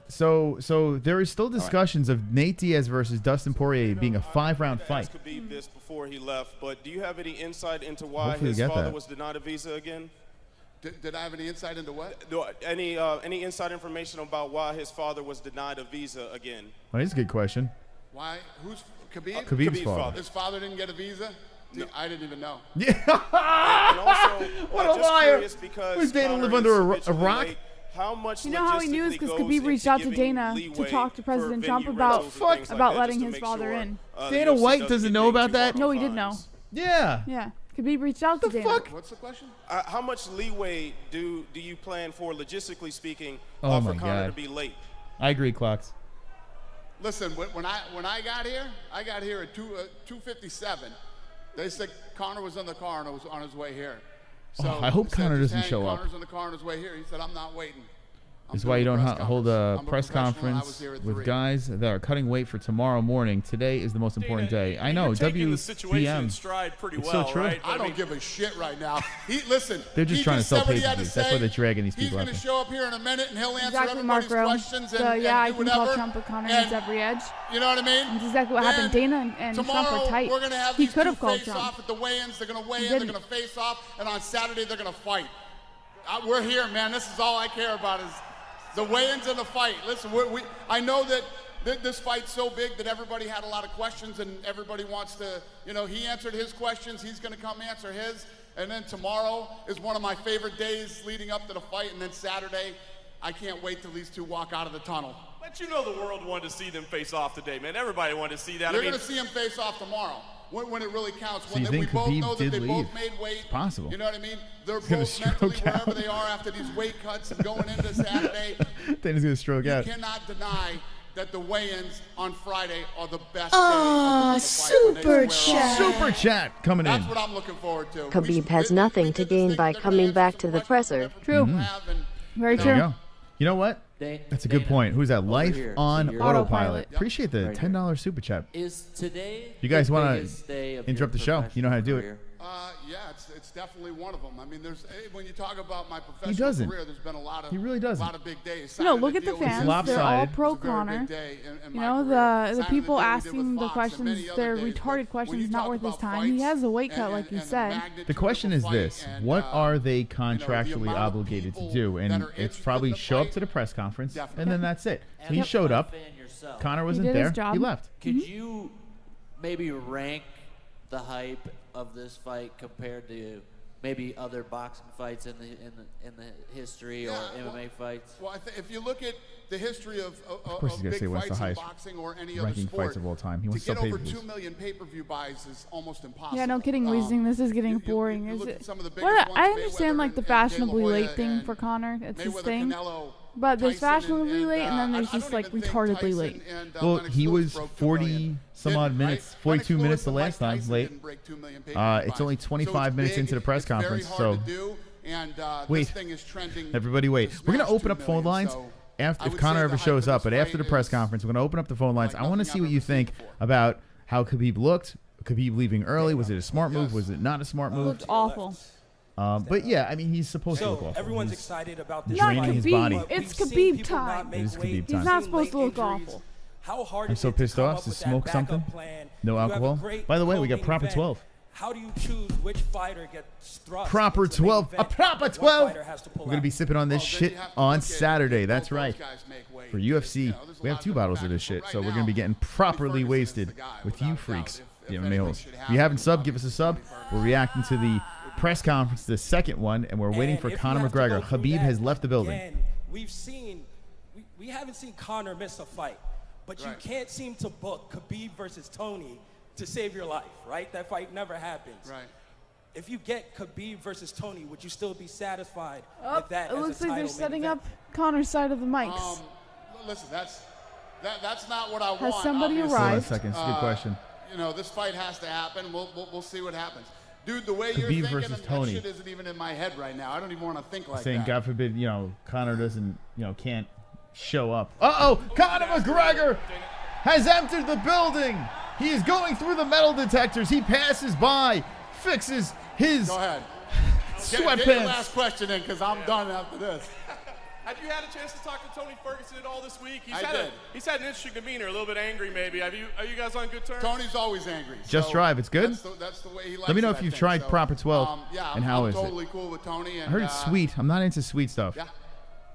S4: So there is still discussions of Nate Diaz versus Dustin Poirier being a 5-round fight.
S10: I asked Khabib this before he left, but do you have any insight into why
S4: Hopefully
S10: his
S4: we get
S10: father
S4: that.
S10: was denied a visa again?
S6: Did I have any insight into what?
S10: Any inside information about why his father was denied a visa again?
S4: Well, that's a good question.
S6: Why? Who's Khabib?
S4: Khabib's father.
S6: His father didn't get a visa? I didn't even know.
S4: Yeah.
S10: And also,
S4: What a
S10: just
S4: liar.
S10: curious because
S4: Was Dana
S10: Conor
S4: live
S10: is
S4: under a
S10: habitually
S4: rock?
S10: late. How much
S5: You know how he knew this because Khabib reached out to Dana to talk to President Trump about letting his father in.
S4: Dana White doesn't know about that?
S5: No, he did know.
S4: Yeah.
S5: Yeah. Khabib reached out to Dana.
S6: What's the question?
S10: How much leeway do you plan for, logistically speaking,
S4: Oh
S10: for
S4: my
S10: Conor
S4: God.
S10: to be late?
S4: I agree, Clocks.
S6: Listen, when I got here at 2:57. They said Conor was in the car and was on his way here. So
S4: I hope
S6: he said,
S4: Conor doesn't
S6: "Hey,
S4: show up."
S6: Conor's in the car on his way here. He said, I'm not waiting.
S4: This is why you don't hold a press conference with guys that are cutting weight for tomorrow morning. Today is the most important day. I know.
S7: Taking the situation in
S4: WBM.
S7: stride pretty
S4: It's
S7: well,
S4: so true.
S7: right?
S6: I don't give a shit right now. Listen.
S4: They're just
S6: he
S4: trying to sell
S6: said what he had
S4: pay-per-views.
S6: to
S4: That's why
S6: say.
S4: they're dragging these
S6: He's
S4: people out
S6: going to
S4: there.
S6: show up here in a minute and he'll answer
S5: Exactly, Mark
S6: everybody's
S5: Rowe.
S6: questions
S5: So,
S6: and
S5: yeah, I
S6: do
S5: can
S6: whatever.
S5: call Trump, but Conor needs every edge.
S6: You know what I mean?
S5: That's exactly what happened. Dana and Trump
S6: Tomorrow,
S5: are tight.
S6: we're going to have
S5: He
S6: these
S5: could
S6: two
S5: have called
S6: face
S5: Trump.
S6: off at the weigh-ins. They're going to weigh
S5: He
S6: in. They're
S5: didn't.
S6: going to face off. And on Saturday, they're going to fight. We're here, man. This is all I care about is the weigh-ins and the fight. Listen, I know that this fight's so big that everybody had a lot of questions and everybody wants to, he answered his questions. He's going to come answer his. And then tomorrow is one of my favorite days leading up to the fight. And then Saturday, I can't wait till these two walk out of the tunnel.
S7: But you know the world wanted to see them face off today, man. Everybody wanted to see that.
S6: You're going to see them face off tomorrow. When it really counts.
S4: So
S6: When
S4: you
S6: we
S4: think
S6: both
S4: Khabib
S6: know that
S4: did
S6: they
S4: leave?
S6: both made weight.
S4: It's possible.
S6: You know what I mean? They're
S4: He's gonna
S6: both mentally
S4: stroke out.
S6: wherever they are after these weight cuts and going into Saturday.
S4: Dana's going to stroke
S6: You
S4: out.
S6: cannot deny that the weigh-ins on Friday are the best
S18: Ah,
S6: day of the fight when they
S18: super
S6: square off.
S18: chat.
S4: Super chat coming in.
S6: That's what I'm looking forward to.
S18: Khabib has nothing to gain by coming back to the presser.
S5: True. Very
S4: There
S5: true.
S4: you go. You know what? That's a good point. Who's that? Life
S23: here.
S4: on
S23: So you're-
S4: autopilot.
S23: Yep.
S4: Appreciate the
S23: Right here.
S4: $10 super chat.
S23: Is today
S4: You guys
S23: the
S4: want
S23: biggest day
S4: to
S23: of
S4: interrupt the
S23: your
S4: show? You know how to do it.
S23: professional
S6: Yeah, it's definitely one of them. I mean, when you talk about my
S4: He
S6: professional
S4: doesn't.
S6: career, there's been a lot of
S4: He really doesn't.
S6: a lot of big days.
S5: No, look at the
S6: Signing the deal
S5: fans.
S6: with-
S5: They're all
S4: lopsided.
S5: pro
S6: It's a very big
S5: Conor.
S6: day in
S5: You
S6: my
S5: know,
S6: career.
S5: the
S6: Signing the
S5: people
S6: deal we did
S5: asking
S6: with
S5: the
S6: Fox and
S5: questions,
S6: many other
S5: they're
S6: days,
S5: retarded
S6: but when
S5: questions,
S6: you
S5: not
S6: talk
S5: worth his
S6: about
S5: time. He
S6: fights
S5: has a weight cut,
S6: and-
S5: like you
S6: and the
S5: said.
S6: magnitude
S4: The question
S6: of
S4: is
S6: the
S4: this:
S6: fight and,
S4: what are they
S6: the
S4: contractually
S6: amount of
S4: obligated to
S6: people
S4: do?
S6: that
S4: And
S6: are
S4: it's
S6: interested
S4: probably
S6: in the
S4: show up
S6: fight.
S4: to the press conference,
S6: Definitely.
S4: and then that's it. So he
S23: And
S4: showed
S23: a
S4: up.
S23: fan yourself.
S4: Connor
S5: He
S4: wasn't
S5: did his
S4: there.
S5: job.
S4: He left.
S23: Could you maybe rank the hype of this fight compared to maybe other boxing fights in the history or MMA fights?
S6: Well, if you look at the history of
S4: course he's gonna
S6: big
S4: say what's the
S6: fights in
S4: highest
S6: boxing or any other
S4: ranking
S6: sport,
S4: fights of all time. He
S6: to
S4: wants to
S6: get
S4: sell
S6: over
S4: pay-per-views.
S6: 2 million pay-per-view buys is almost impossible.
S5: Yeah, no kidding. We think this is getting boring.
S6: you
S5: Is
S6: look
S5: it?
S6: at some of the biggest
S5: Well,
S6: ones,
S5: I understand
S6: Mayweather
S5: like the
S6: and
S5: fashionably
S6: De La Hoya
S5: late thing
S6: and
S5: for Connor. It's his
S6: Mayweather,
S5: thing.
S6: Canelo,
S5: But there's
S6: Tyson,
S5: fashionably late, and then there's
S6: I
S5: just
S6: don't
S5: like
S6: even think
S5: retardedly
S6: Tyson
S5: late.
S6: and,
S4: Well,
S6: Lennox
S4: he
S6: Lewis
S4: was
S6: broke 2
S4: 40
S6: million.
S4: some odd
S6: Didn't,
S4: minutes,
S6: right?
S4: 42
S6: Lennox
S4: minutes the
S6: Lewis and
S4: last
S6: Mike
S4: time
S6: Tyson
S4: late.
S6: didn't break 2 million pay-per-view
S4: It's only
S6: buys.
S4: 25
S6: So
S4: minutes
S6: big,
S4: into the press
S6: it's very
S4: conference,
S6: hard
S4: so
S6: to do, And
S4: Wait.
S6: this thing is trending.
S4: Everybody wait.
S6: to
S4: We're going to
S6: smash
S4: open
S6: 2
S4: up phone
S6: million,
S4: lines
S6: so
S4: after,
S6: I
S4: if
S6: would
S4: Conor
S6: say
S4: ever
S6: the hype
S4: shows
S6: of
S4: up.
S6: this
S4: But after
S6: fight
S4: the press
S6: is
S4: conference, we're going to open up the phone lines.
S6: like
S4: I want to
S6: nothing
S4: see
S6: I've
S4: what you
S6: ever seen
S4: think about how Khabib looked. Khabib leaving early. Was it a smart move? Was it not a smart move?
S5: Looked awful.
S4: But yeah, I mean, he's supposed to look awful.
S2: Everyone's
S4: He's
S2: excited about this
S4: draining
S5: Not
S4: his
S5: Khabib.
S4: body.
S5: It's Khabib time.
S4: It is Khabib
S5: He's
S4: time.
S5: not supposed to look awful.
S2: How hard
S4: I'm
S2: is
S4: so
S2: it to
S4: pissed
S2: come
S4: off
S2: up
S4: to
S2: with that
S4: smoke
S2: backup
S4: something.
S2: plan?
S4: No
S2: You have a
S4: alcohol.
S2: great
S4: By the way, we got
S2: co-main
S4: proper
S2: event.
S4: 12.
S2: How do you choose which fighter gets thrust?
S4: Proper
S2: into the main
S4: 12. A
S2: event?
S4: proper
S2: What
S4: 12.
S2: fighter has to pull
S4: We're going to
S2: out?
S4: be sipping on this shit on Saturday. That's right. For UFC, we have 2 bottles of this shit, so we're going to be getting properly wasted with you freaks, the MMA hosts. If you haven't subbed, give us a sub. We're reacting to the press conference, the second one, and we're waiting for Conor McGregor. Khabib has left the building.
S2: Again, we haven't seen Conor miss a fight, but you can't seem to book Khabib versus Tony to save your life, right? That fight never happens.
S6: Right.
S2: If you get Khabib versus Tony, would you still be satisfied
S5: Oh,
S2: with that?
S5: it
S2: as
S5: looks
S2: a
S5: like they're
S2: title main
S5: setting
S2: event?
S5: up Conor's side of the mics.
S6: Listen, that's not what I want.
S5: Has somebody
S6: obviously.
S5: arrived?
S4: Hold on a second. It's a good question.
S6: You know, this fight has to happen. We'll see what happens. Dude, the way you're
S4: Khabib
S6: thinking,
S4: versus
S6: that
S4: Tony.
S6: shit isn't even in my head right now. I don't even want to think like
S4: Saying,
S6: that.
S4: God forbid, Conor doesn't, can't show up. Uh-oh! Conor McGregor has entered the building. He is going through the metal detectors. He passes by, fixes his
S6: Go ahead. Get your
S4: sweatpants.
S6: last question in, because I'm done after this.
S7: Have you had a chance to talk to Tony Ferguson at all this week?
S6: I did.
S7: He's had an interesting demeanor, a little bit angry maybe. Are you guys on good terms?
S6: Tony's always angry.
S4: Just
S6: so
S4: Drive, it's good?
S6: That's the way he likes
S4: Let me know
S6: it,
S4: if you've
S6: I think.
S4: tried
S6: So,
S4: Proper 12
S6: yeah,
S4: and how
S6: I'm
S4: is
S6: totally
S4: it.
S6: cool with Tony.
S4: I
S6: And,
S4: heard it's sweet. I'm not into sweet stuff.
S6: Yeah.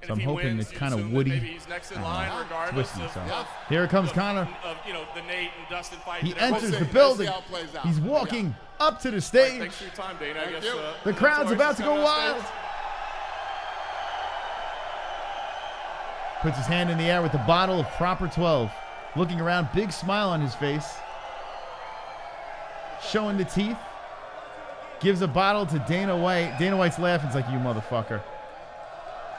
S4: So I'm hoping it's kind of woody.
S7: Maybe he's next in line regardless
S4: Twisty,
S7: of,
S4: so. Here comes Conor.
S7: of the Nate and Dustin fight.
S4: He
S7: that everyone's
S4: enters the
S7: seen.
S4: building.
S6: Let's see how it plays out.
S4: He's walking up to the stage.
S7: Thanks for your time, Dana. I
S6: Thank
S7: guess
S6: you.
S4: The crowd's
S7: Torres
S4: about
S7: is
S4: to
S7: coming
S4: go
S7: on stage.
S4: wild. Puts his hand in the air with the bottle of Proper 12. Looking around, big smile on his face. Showing the teeth. Gives a bottle to Dana White. Dana White's laughing. It's like, you motherfucker.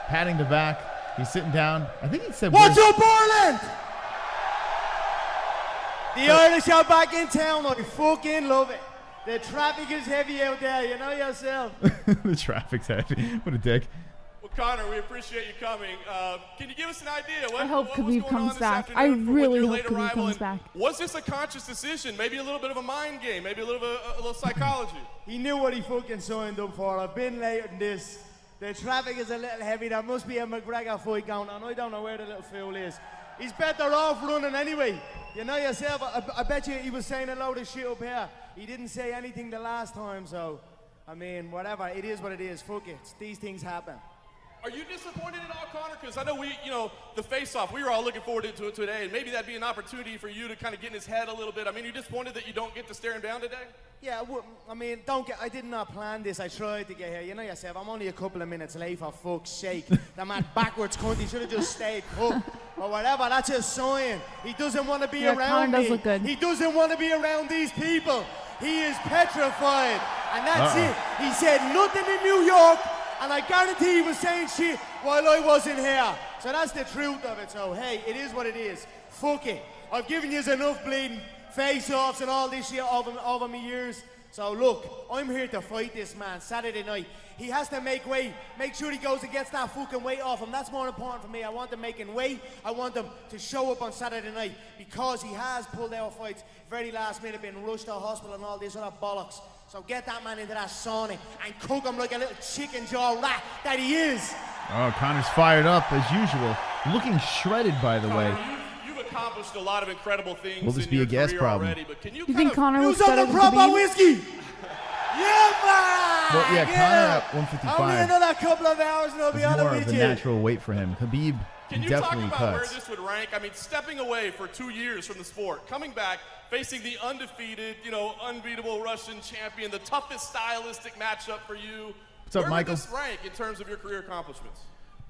S4: Patting the back. He's sitting down. I think he said,
S17: What's up, Ireland? The Irish are back in town. I fucking love it. The traffic is heavy out there, you know yourself.
S4: The traffic's heavy. What a dick.
S7: Well, Conor, we appreciate you coming. Can you give us an idea?
S5: I hope
S7: what was
S5: Khabib
S7: going
S5: comes
S7: on this
S5: back. I
S7: afternoon with
S5: really
S7: your
S5: hope
S7: late
S5: Khabib
S7: arrival,
S5: comes
S7: and
S5: back.
S7: Was this a conscious decision? Maybe a little bit of a mind game, maybe a little psychology.
S17: He knew what he fucking signed up for. I've been late on this. The traffic is a little heavy. There must be a McGregor fight going on. I don't know where the little fool is. He's better off running anyway. You know yourself, I bet you he was saying a load of shit up here. He didn't say anything the last time, so, I mean, whatever. It is what it is. Fuck it. These things happen.
S7: Are you disappointed at all, Conor? Because I know the face-off, we were all looking forward to it today, and maybe that'd be an opportunity for you to kind of get in his head a little bit. I mean, you're disappointed that you don't get to stare him down today?
S17: Yeah, I mean, I did not plan this. I tried to get here. You know yourself, I'm only a couple of minutes late, for fuck's sake. The man backwards cunt, he should have just stayed put. Or whatever, that's just sign. He doesn't want to be
S5: Yeah,
S17: around
S5: Conor
S17: me.
S5: does look good.
S17: He doesn't want to be around these people. He is petrified. And that's it. He said nothing in New York, and I guarantee he was saying shit while I wasn't here. So that's the truth of it. So, hey, it is what it is. Fuck it. I've given you enough bleeding face-offs and all this shit over my years. So look, I'm here to fight this man Saturday night. He has to make weight. Make sure he goes and gets that fucking weight off him. That's more important for me. I want him making weight. I want him to show up on Saturday night because he has pulled out fights very last minute, been rushed to hospital and all this other bollocks. So get that man into that sauna and cook him like a little chicken jaw rat that he is.
S4: Oh, Conor's fired up as usual. Looking shredded, by the way.
S7: You've accomplished a lot of incredible things
S4: Will this
S7: in
S4: be
S7: your
S4: a gas
S7: career
S4: problem?
S7: already, but can you
S5: You think Conor
S17: Use
S5: looks
S17: up
S5: better
S17: the
S5: than
S17: proper
S5: Khabib?
S17: whiskey. Yeah, man.
S4: Well, yeah,
S17: Get
S4: Conor
S17: up.
S4: at 155.
S17: Only another couple of hours and I'll be
S4: It's
S17: on
S4: more
S17: it
S4: of
S17: with
S4: a
S17: you.
S4: natural weight for him. Khabib
S7: Can you talk
S4: definitely
S7: about
S4: cuts.
S7: where this would rank? I mean, stepping away for 2 years from the sport, coming back, facing the undefeated, unbeatable Russian champion, the toughest stylistic matchup for you.
S4: What's up,
S7: where
S4: Michael?
S7: would this rank in terms of your career accomplishments?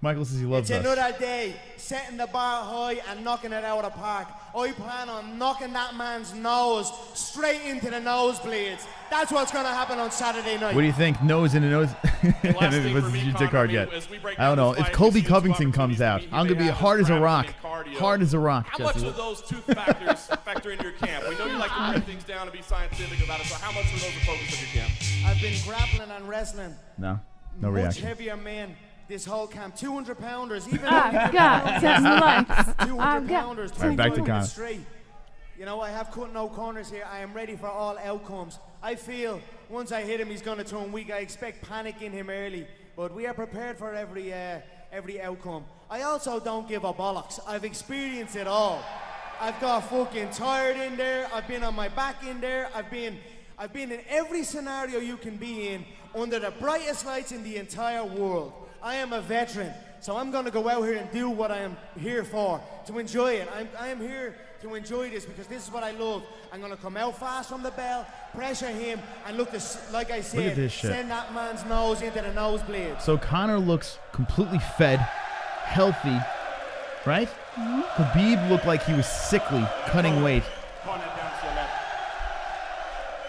S4: Michael says he loves
S17: It's
S4: us.
S17: another day, setting the bar high and knocking it out of the park. I plan on knocking that man's nose straight into the nosebleeds. That's what's going to happen on Saturday night.
S4: What do you think? Nose in the nose? Was your dick hard yet? I don't know. If Colby Covington comes out, I'm going to be hard as a rock. Hard as a rock.
S7: How much
S4: Jesse.
S7: of those two factors factor into your camp? We know you like to break things down and be scientific about it, so how much of those are focused on your camp?
S17: I've been grappling and wrestling.
S4: No. No
S17: much
S4: reaction.
S17: heavier men this whole camp. 200 pounders, even
S5: God, just relax.
S17: 200 pounders,
S4: All right, back to
S17: 25
S4: Conor.
S17: minutes straight. You know, I have cut no corners here. I am ready for all outcomes. I feel once I hit him, he's going to turn weak. I expect panic in him early, but we are prepared for every outcome. I also don't give a bollocks. I've experienced it all. I've got fucking tired in there. I've been on my back in there. I've been in every scenario you can be in under the brightest lights in the entire world. I am a veteran, so I'm going to go out here and do what I am here for, to enjoy it. I am here to enjoy this because this is what I love. I'm going to come out fast from the bell, pressure him, and look, like I said,
S4: at this shit.
S17: send that man's nose into the nosebleed.
S4: So Conor looks completely fed, healthy, right? Khabib looked like he was sickly, cutting weight.
S20: Conor down to your left.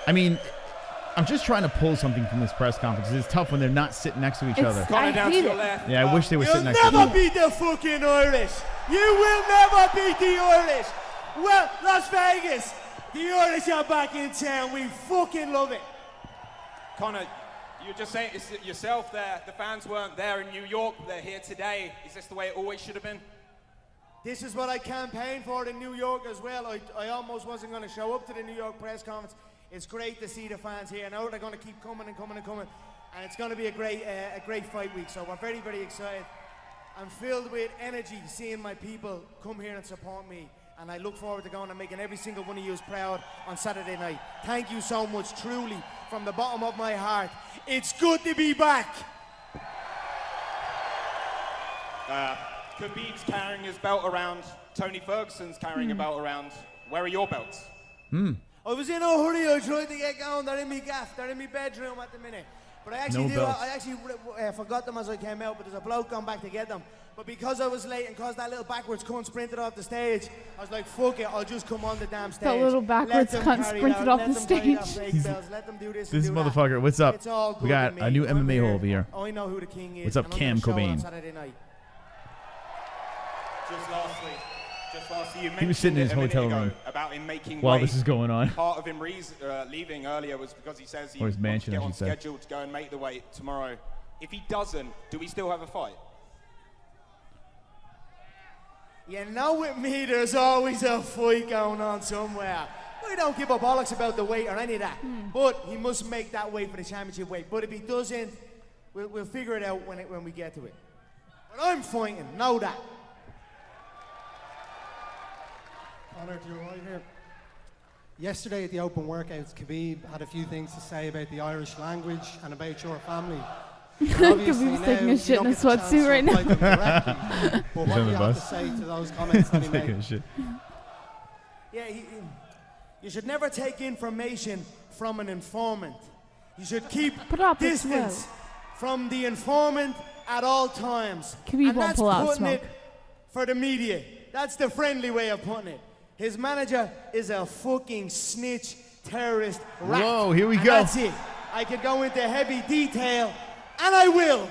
S4: I mean, I'm just trying to pull something from this press conference. It's tough when they're not sitting next to each other.
S20: Conor down to your left.
S4: Yeah, I wish they were sitting next to
S17: You'll
S4: each
S17: never
S4: other.
S17: beat the fucking Irish. You will never beat the Irish. Well, Las Vegas, the Irish are back in town. We fucking love it.
S8: Conor, you were just saying it's yourself there. The fans weren't there in New York. They're here today. Is this the way it always should have been?
S17: This is what I campaigned for in New York as well. I almost wasn't going to show up to the New York press conference. It's great to see the fans here. Now they're going to keep coming and coming and coming. And it's going to be a great fight week. So we're very, very excited. I'm filled with energy seeing my people come here and support me. And I look forward to going and making every single one of you proud on Saturday night. Thank you so much, truly, from the bottom of my heart. It's good to be back.
S8: Khabib's carrying his belt around. Tony Ferguson's carrying a belt around. Where are your belts?
S17: I was in a hurry. I tried to get going. They're in my gaff. They're in my bedroom at the minute. But I actually forgot them as I came out, but there's a bloke gone back to get them. But because I was late and because that little backwards cunt sprinted off the stage, I was like, fuck it, I'll just come on the damn stage.
S5: That little backwards cunt sprinted off the stage.
S17: Let them do this
S4: This
S17: and do
S4: motherfucker,
S17: that.
S4: what's up?
S17: It's all good
S4: We got
S17: with
S4: a
S17: me.
S4: new
S17: I'm
S4: MMA
S17: here.
S4: hole over here.
S17: I know who the king is.
S4: What's up,
S17: and I'm
S4: Cam
S17: gonna show it on
S4: Cobain?
S17: Saturday night.
S8: Just lastly, you
S4: He was sitting in his
S8: mentioned it a
S4: hotel
S8: minute
S4: room
S8: ago about him making
S4: while
S8: weight.
S4: this is going on.
S8: Part of him leaving earlier was because he says he
S4: Or his
S8: wants
S4: mansion,
S8: to
S4: I
S8: get on
S4: should say.
S8: schedule to go and make the weight tomorrow. If he doesn't, do we still have a fight?
S17: You know, with me, there's always a fight going on somewhere. We don't give a bollocks about the weight or any of that. But he must make that weight for the championship weight. But if he doesn't, we'll figure it out when we get to it. But I'm fighting, know that.
S11: Conor, to your right here. Yesterday at the open workouts, Khabib had a few things to say about the Irish language and about your family.
S5: Khabib's taking a shit in a sweatsuit right now.
S11: But what do you have to say to those comments that he made?
S17: Yeah, you should never take information from an informant. You should keep distance from the informant at all times.
S5: Khabib
S17: and
S5: won't
S17: that's
S5: pull out
S17: putting
S5: smoke.
S17: it for the media. That's the friendly way of putting it. His manager is a fucking snitch, terrorist, rat.
S4: Whoa, here we
S17: and
S4: go.
S17: That's it. I could go into heavy detail, and I will.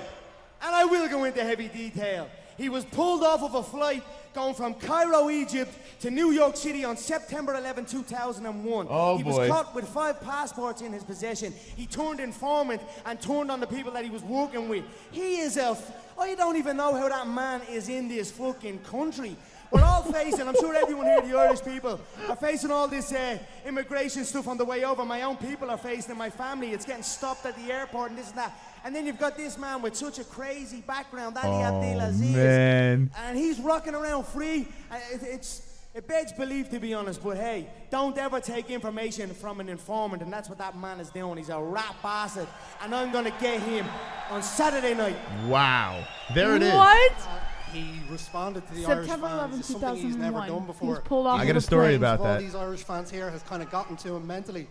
S17: And I will go into heavy detail. He was pulled off of a flight going from Cairo, Egypt to New York City on September 11, 2001.
S4: Oh,
S17: he
S4: boy.
S17: was caught with 5 passports in his possession. He turned informant and turned on the people that he was working with. He is I don't even know how that man is in this fucking country. We're all facing, I'm sure everyone here, the Irish people, are facing all this immigration stuff on the way over. My own people are facing it, my family. It's getting stopped at the airport and this and that. And then you've got this man with such a crazy background, Ali Abdelaziz.
S4: Man.
S17: And he's rocking around free. It begs belief, to be honest, but hey, don't ever take information from an informant, and that's what that man is doing. He's a rat bastard, and I'm gonna get him on Saturday night.
S4: Wow. There it is.
S5: What?
S11: He responded to the
S5: September
S11: Irish
S5: 11,
S11: fans. It's something he's never
S5: 2001.
S11: done
S5: He
S11: before.
S5: was pulled off
S4: I
S5: of
S4: got
S5: a
S4: a story
S5: plane.
S4: about
S11: All
S4: that.
S11: these Irish fans here has kind of gotten to him mentally.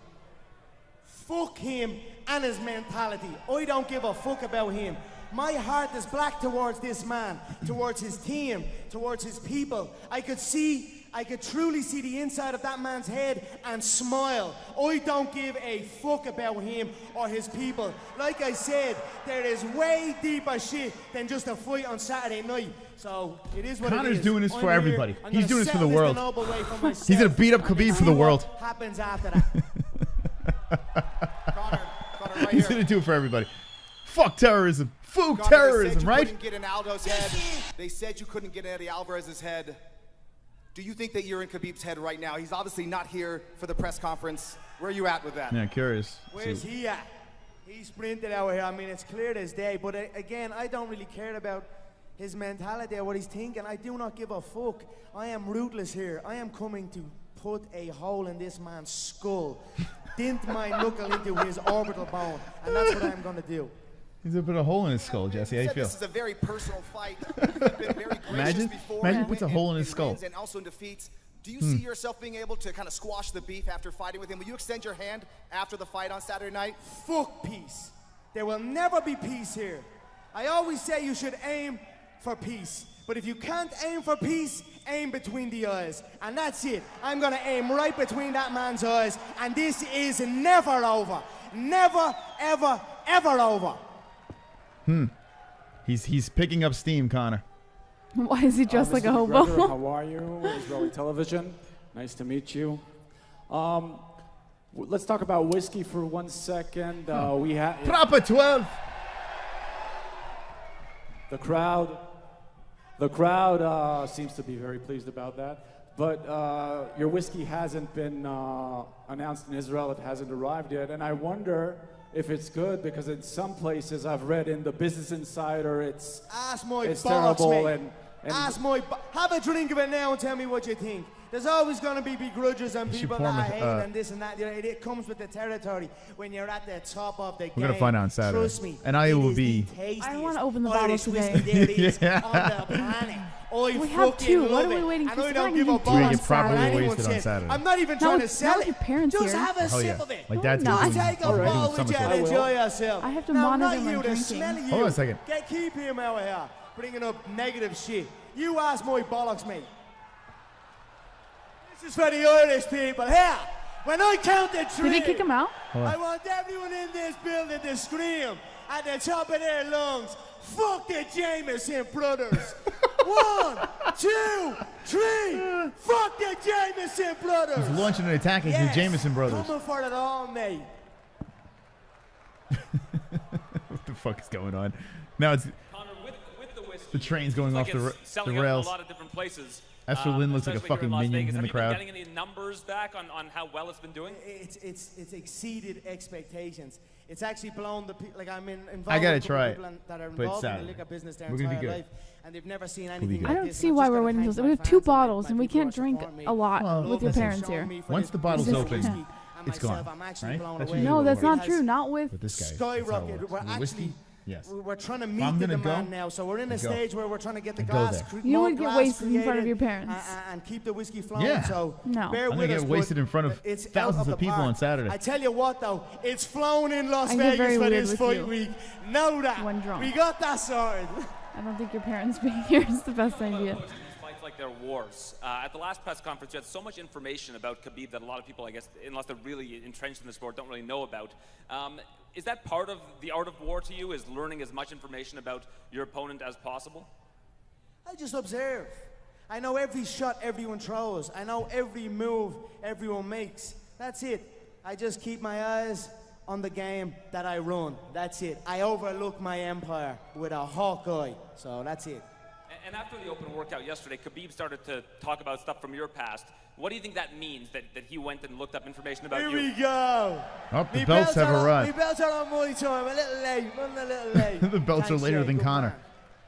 S17: Fuck him and his mentality. I don't give a fuck about him. My heart is black towards this man, towards his team, towards his people. I could truly see the inside of that man's head and smile. I don't give a fuck about him or his people. Like I said, there is way deeper shit than just a fight on Saturday night. So it is what it is.
S4: Conor's doing this
S17: I'm
S4: for
S17: here.
S4: everybody.
S17: I'm
S4: He's
S17: gonna
S4: doing this for the
S17: settle
S4: world.
S17: noble way for myself.
S4: He's gonna beat up
S17: and
S4: Khabib
S17: then
S4: for the
S17: see what
S4: world.
S17: happens after that.
S6: Conor right
S4: He's
S6: here.
S4: gonna do it for everybody. Fuck terrorism. Fuck
S9: Conor,
S4: terrorism, right?
S9: They said you couldn't get in Aldo's head. They said you couldn't get in Eddie Alvarez's head. Do you think that you're in Khabib's head right now? He's obviously not here for the press conference. Where are you at with that?
S4: Yeah, curious.
S17: Where's he at? He sprinted out here. I mean, it's clear as day. But again, I don't really care about his mentality or what he's thinking. I do not give a fuck. I am ruthless here. I am coming to put a hole in this man's skull, dint my knuckle into his orbital bone, and that's what I'm going to do.
S4: He's a bit of a hole in his skull, Jesse. How you feel?
S9: This is a very personal fight. You've been very gracious before.
S4: Imagine he puts a hole in his skull.
S9: Wins and also in defeats. Do you see yourself being able to kind of squash the beef after fighting with him? Will you extend your hand after the fight on Saturday night?
S17: Fuck peace. There will never be peace here. I always say you should aim for peace. But if you can't aim for peace, aim between the eyes. And that's it. I'm going to aim right between that man's eyes. And this is never over. Never, ever, ever over.
S4: He's picking up steam, Conor.
S5: Why is he dressed like a
S13: Mr.
S5: hobo?
S13: McGregor, how are you? Israeli Television. Nice to meet you. Let's talk about whiskey for 1 second. We have
S4: Proper 12.
S13: The crowd seems to be very pleased about that. But your whiskey hasn't been announced in Israel. It hasn't arrived yet. And I wonder if it's good, because in some places I've read in the Business Insider it's
S17: Terrible,
S13: mate.
S17: Have a drink of it now and tell me what you think. There's always going to be begrudges and people that hate and this and that. It comes with the territory when you're at the top of the game.
S4: We're going to find out on Saturday.
S17: Trust me.
S4: And I will be...
S5: I want to open the bottle today.
S4: Yeah.
S17: On the planet.
S5: We have two. What are we waiting for?
S17: I don't give a
S4: We're going to get properly wasted on Saturday.
S17: I'm not even trying to sell it.
S5: Your parents
S17: Just
S5: here.
S17: have a sip of it.
S4: My dad's
S5: No,
S4: doing
S17: Take a
S4: we're doing
S17: ball with you
S4: summer
S17: and
S4: stuff.
S17: enjoy yourself.
S5: I have to
S17: now,
S5: monitor
S17: not
S5: my
S17: you, the
S5: drinking.
S17: smell of you.
S4: Hold on a second.
S17: Keep him out of here, bringing up negative shit. You ask my bollocks, mate. This is for the Irish people. Here, when I count to three,
S5: Did he kick him out?
S17: I want everyone in this building to scream at the top of their lungs, fuck the Jameson brothers. 1, 2, 3, fuck the Jameson brothers.
S4: He's launching an attack into the Jameson brothers.
S17: Coming for it all, mate.
S4: What the fuck is going on? Now it's
S21: Conor, with the whiskey,
S4: the train's going off the
S21: selling
S4: rails.
S21: out in a lot of different places.
S4: Esther Lynn looks like a
S21: especially here
S4: fucking
S21: in Las
S4: minion
S21: Vegas.
S4: in the
S21: Have you
S4: crowd.
S21: been getting any numbers back on how well it's been doing?
S17: It's exceeded expectations. It's actually blown the like I'm involved.
S4: I gotta
S17: with
S4: try
S17: people
S4: it,
S17: that are
S4: but
S17: involved in
S4: Saturday.
S17: the liquor business their
S4: We're gonna be
S17: entire
S4: good.
S17: life, and they've never seen
S4: We'll be
S17: anything
S4: good.
S17: like
S5: I don't
S17: this.
S5: see
S17: and
S5: why
S17: I've
S5: we're
S17: just
S5: waiting
S17: gotta
S5: until.
S17: thank
S5: We
S17: my
S5: have 2
S17: fans and
S5: bottles,
S17: my
S5: and we
S17: people who
S5: can't
S17: are
S5: drink
S17: supporting me.
S5: a lot
S4: Well,
S5: with your
S4: listen,
S5: parents
S17: showing
S5: here.
S17: me for
S4: Once
S17: this
S4: the bottle's
S17: business
S4: open,
S17: whiskey, and
S4: it's
S17: myself,
S4: gone.
S17: I'm actually
S4: Right?
S17: blown
S4: That's
S17: away.
S4: usually
S5: No,
S4: what
S5: that's
S4: it
S5: not
S4: works.
S5: true. Not with.
S4: With this guy. That's how it
S17: Skyrocketed.
S4: works.
S17: We're
S4: With
S17: actually
S4: whiskey? Yes.
S17: we're trying to
S4: If
S17: meet
S4: I'm
S17: the
S4: gonna
S17: demand
S4: go,
S17: now, so we're in a
S4: I go.
S17: stage where we're trying to get the
S4: I go
S17: glass.
S4: there.
S5: You
S17: more
S5: would get
S17: glass
S5: wasted in front of
S17: created
S5: your parents.
S17: and keep the whiskey flowing.
S4: Yeah.
S17: So
S5: No.
S17: bear
S4: I'm
S17: with
S4: gonna
S17: us,
S4: get
S17: but
S4: wasted in front of
S17: it's out
S4: thousands
S17: the
S4: of people
S17: park.
S4: on Saturday.
S17: I tell you what, though, it's flown in Las
S5: I get very
S17: Vegas for
S5: weird
S17: this
S5: with
S17: fight
S5: you.
S17: week. Know that.
S5: When drunk.
S17: We got that sorted.
S5: I don't think your parents being here is the best idea.
S21: These fights like they're wars. At the last press conference, you had so much information about Khabib that a lot of people, I guess, unless they're really entrenched in the sport, don't really know about. Is that part of the art of war to you, is learning as much information about your opponent as possible?
S17: I just observe. I know every shot everyone throws. I know every move everyone makes. That's it. I just keep my eyes on the game that I run. That's it. I overlook my empire with a hawk eye. So that's it.
S21: And after the open workout yesterday, Khabib started to talk about stuff from your past. What do you think that means, that he went and looked up information about
S17: Here
S21: you?
S17: we go.
S4: Oh, the belts have arrived.
S17: The belts are on my time. A little late. Running a little late.
S4: The belts
S17: Thanks,
S4: are later
S17: Jay.
S4: than
S17: Good
S4: Conor.
S17: man.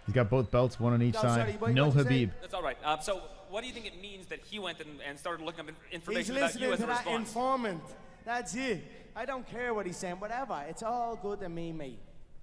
S4: He's got both belts, one on each
S17: No,
S4: side.
S17: sorry, what
S4: No
S17: did you say?
S4: Habib.
S21: That's all right. So what do you think it means that he went and started looking up
S17: He's
S21: information about you
S17: listening
S21: as
S17: to
S21: a
S17: that
S21: response?
S17: informant. That's it. I don't care what he's saying. Whatever. It's all good to me, mate.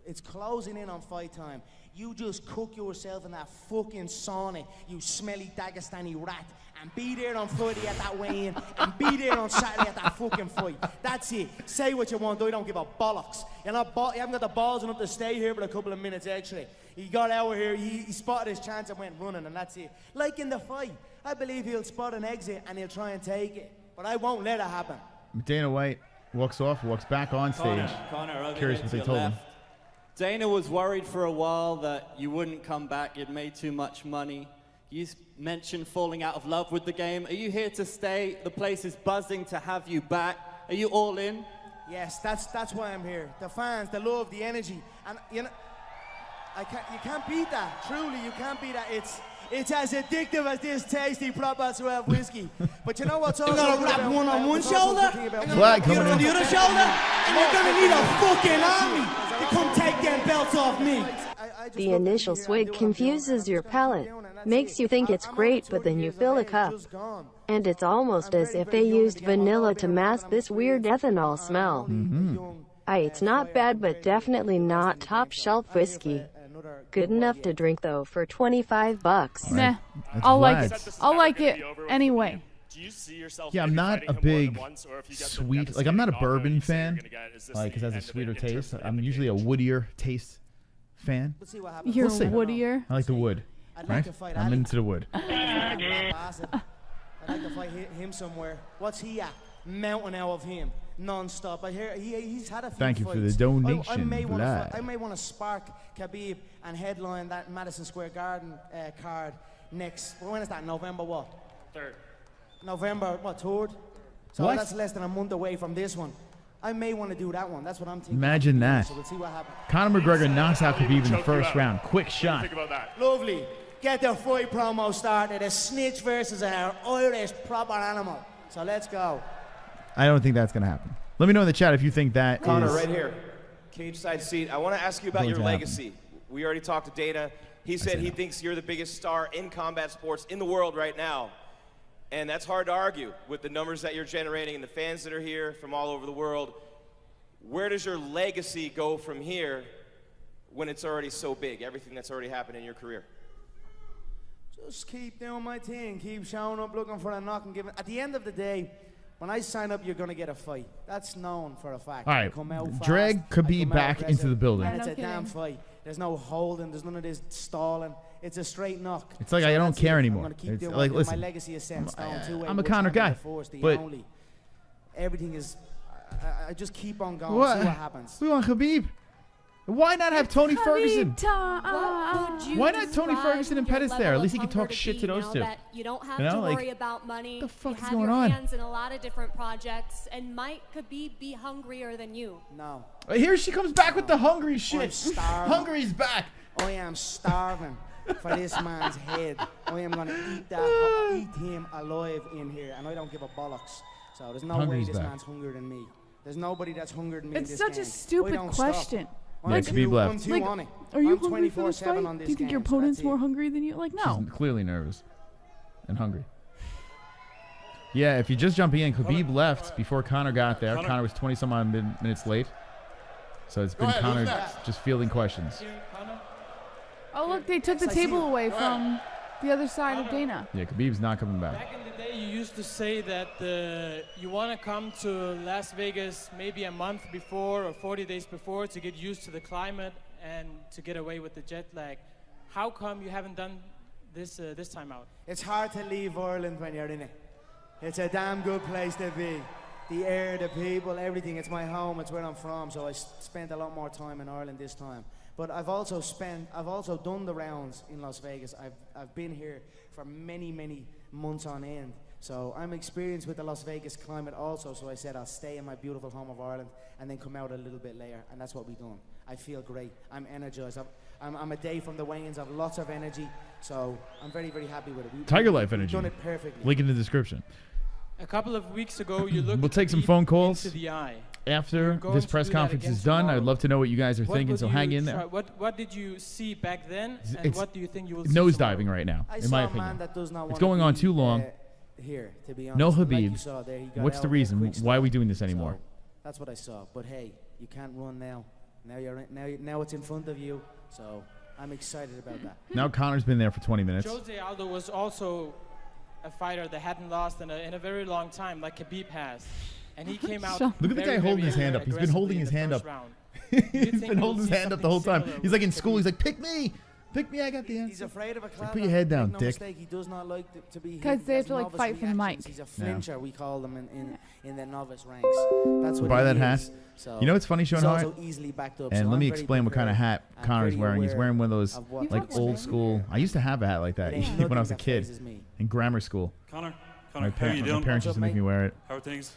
S17: It's closing in on fight time. You just cook yourself in that fucking sauna, you smelly Dagestani rat, and be there on Friday at that weigh-in, and be there on Saturday at that fucking fight. That's it. Say what you want, though. You don't give a bollocks. You haven't got the balls enough to stay here for a couple of minutes extra. He got out here, he spotted his chance and went running, and that's it. Like in the fight, I believe he'll spot an exit and he'll try and take it. But I won't let it happen.
S4: Dana White walks off, walks back on stage.
S14: Conor, over
S4: Curious
S14: here
S4: what
S14: to
S4: they
S14: your
S4: told him.
S14: left. Dana was worried for a while that you wouldn't come back, you'd made too much money. You mentioned falling out of love with the game. Are you here to stay? The place is buzzing to have you back. Are you all in?
S17: Yes, that's why I'm here. The fans, the love, the energy, and you can't beat that. Truly, you can't beat that. It's as addictive as this tasty proper 12 whiskey. But you know what's also
S12: You're gonna wrap one on one shoulder,
S4: Flag
S12: the other
S4: coming
S12: on
S4: in.
S12: the other shoulder, and you're gonna need a fucking army to come take them belts off me.
S18: The initial swig confuses your palate, makes you think it's great, but then you fill a cup, and it's almost as if they used vanilla to mask this weird ethanol smell. It's not bad, but definitely not top-shelf whiskey. Good enough to drink, though, for $25.
S5: Nah,
S4: That's
S5: I'll like
S4: flags.
S5: it. I'll like it anyway.
S4: Yeah, I'm not a big sweet, like I'm not a bourbon fan, like because it has a sweeter taste. I'm usually a woodier taste fan.
S5: You're
S4: We'll see.
S5: woodier.
S4: I like the wood, right? I'm into the wood.
S17: I'd like to fight him somewhere. What's he at? Mountain out of him, non-stop. I hear he's had a few
S4: Thank you for the
S17: fights.
S4: donation,
S17: I may
S4: Vlad.
S17: want to spark Khabib and headline that Madison Square Garden card next. When is that? November what?
S20: 3rd.
S17: November what? 3rd. So
S4: What?
S17: that's less than a month away from this one. I may want to do that one. That's what I'm thinking.
S4: Imagine that.
S17: So we'll see what happens.
S4: Conor McGregor knocks out Khabib in the first round. Quick shot.
S17: Lovely. Get the fight promo started. A snitch versus an Irish proper animal. So let's go.
S4: I don't think that's gonna happen. Let me know in the chat if you think that
S10: Conor,
S4: is.
S10: right here, cage side seat. I want to ask you about your
S4: Going to happen.
S10: legacy. We already talked to Dana. He said he thinks you're the biggest star in combat sports in the world right now. And that's hard to argue with the numbers that you're generating and the fans that are here from all over the world. Where does your legacy go from here when it's already so big, everything that's already happened in your career?
S17: Just keep doing my thing. Keep showing up, looking for a knock and giving. At the end of the day, when I sign up, you're going to get a fight. That's known for a fact.
S4: All
S17: I
S4: right,
S17: come out fast,
S4: drag
S17: I
S4: Khabib
S17: come out
S4: back into
S17: aggressive,
S4: the building.
S17: And it's
S5: No
S17: a damn
S5: kidding.
S17: fight. There's no holding. There's none of this stalling. It's a straight knock.
S4: It's like I don't
S17: that's
S4: care
S17: it.
S4: anymore.
S17: I'm gonna keep
S4: It's
S17: doing
S4: like,
S17: my
S4: listen,
S17: legacy is set in stone. Two-way
S4: I'm a
S17: wood
S4: Conor
S17: champion,
S4: guy,
S17: the force, the
S4: but
S17: only. Everything is. I just keep on going.
S4: what?
S17: See what happens.
S4: We want Khabib. Why not have Tony Ferguson? Why not Tony Ferguson and Pettis there? At least he can talk shit to those two.
S15: That you don't have
S4: You know,
S15: to
S4: like,
S15: worry about money.
S4: the fuck
S15: you
S4: is
S15: have
S4: going
S15: your
S4: on?
S15: hands in a lot of different projects. And might Khabib be hungrier than you?
S17: No.
S4: Here she comes back with the hungry shit.
S17: I'm starving.
S4: Hungary's back.
S17: I am starving for this man's head. I am going to eat him alive in here, and I don't give a bollocks. So there's no
S4: Hungary's
S17: way this
S4: back.
S17: man's hungrier than me. There's nobody that's hungrier than me in
S5: It's
S17: this
S5: such
S17: game.
S5: a stupid
S17: I don't
S5: question.
S17: Stop.
S4: Yeah, Khabib left.
S17: I'm too
S5: Like,
S17: on it.
S5: are you
S17: I'm
S5: hungry for this
S17: 24/7
S5: fight?
S17: on this
S5: Do you think your
S17: game, so
S5: opponent's
S17: that's
S5: more
S17: it.
S5: hungry than you? Like, no.
S4: She's clearly nervous and hungry. Yeah, if you just jump in, Khabib left before Conor got there. Conor was 20 some odd minutes late. So it's been
S6: ahead, who's
S4: Conor
S6: next?
S4: just fielding questions.
S5: Oh, look, they took the table away from the other side of Dana.
S4: Yeah, Khabib's not coming back.
S16: Back in the day, you used to say that you want to come to Las Vegas maybe a month before or 40 days before to get used to the climate and to get away with the jet lag. How come you haven't done this this time out?
S17: It's hard to leave Ireland when you're in it. It's a damn good place to be. The air, the people, everything. It's my home. It's where I'm from. So I spent a lot more time in Ireland this time. But I've also done the rounds in Las Vegas. I've been here for many months on end. So I'm experienced with the Las Vegas climate also. So I said I'll stay in my beautiful home of Ireland and then come out a little bit later. And that's what we've done. I feel great. I'm energized. I'm a day from the weigh-ins. I've lots of energy. So I'm very happy with it.
S4: Tiger Life
S17: we've
S4: energy.
S17: done it perfectly.
S4: Link in the description.
S16: A couple of weeks ago, you looked
S4: We'll take some phone calls
S16: into the eye.
S4: after
S16: You're
S4: this
S16: going
S4: press
S16: to do that
S4: conference is
S16: against
S4: done.
S16: tomorrow.
S4: I'd love to know what you guys are
S16: What
S4: thinking,
S16: would
S4: so
S16: you
S4: hang in
S16: try-
S4: there.
S16: What did you see back then, and
S4: It's
S16: what do you think you will see
S4: nosediving
S16: tomorrow?
S4: right now,
S17: I
S4: in
S17: saw
S4: my
S17: a
S4: opinion.
S17: man that does not
S4: It's
S17: wanna
S4: going on
S17: be,
S4: too long.
S17: Here, to be
S4: No
S17: honest. And like
S4: Khabib.
S17: you saw there, he got
S4: What's the
S17: out
S4: reason?
S17: quick
S4: Why are we
S17: stop.
S4: doing this anymore?
S17: So that's what I saw. But hey, you can't run now. Now it's in front of you. So I'm excited about that.
S4: Now Conor's been there for 20 minutes.
S16: Jose Aldo was also a fighter that hadn't lost in a very long time, like Khabib has. And he came out.
S4: Look at the guy holding his hand up. He's been holding his hand up. He's been holding his hand up the whole time. He's like in school. He's like, pick me. Pick me, I got the answer.
S17: He's afraid of a clown.
S4: Put your head down,
S17: Make no
S4: dick.
S17: mistake, he does not like to be hit.
S5: 'Cause
S17: He
S5: they have
S17: has
S5: to, like,
S17: novice
S5: fight for the
S17: reactions.
S5: mic.
S17: He's a
S4: Yeah.
S17: flincher, we call them in the novice ranks. That's what
S4: Buy
S17: he
S4: that hat.
S17: is. So
S4: You know what's funny, Sean
S17: he's
S4: Hart?
S17: also easily backed up.
S4: And
S17: so
S4: let
S17: I'm
S4: me
S17: very
S4: explain what kind of
S17: prepared.
S4: hat
S17: I'm
S4: Conor's
S17: very
S4: wearing. He's
S17: aware
S4: wearing one of those
S17: of what
S4: like
S17: goes
S4: old
S17: on.
S4: school. I used to have a hat like that
S17: There ain't
S4: when I was a
S17: nothing that
S4: kid
S17: phases me.
S4: in grammar school.
S24: Connor,
S4: My
S24: how are you doing?
S4: parents used to make me wear it.
S24: How are things?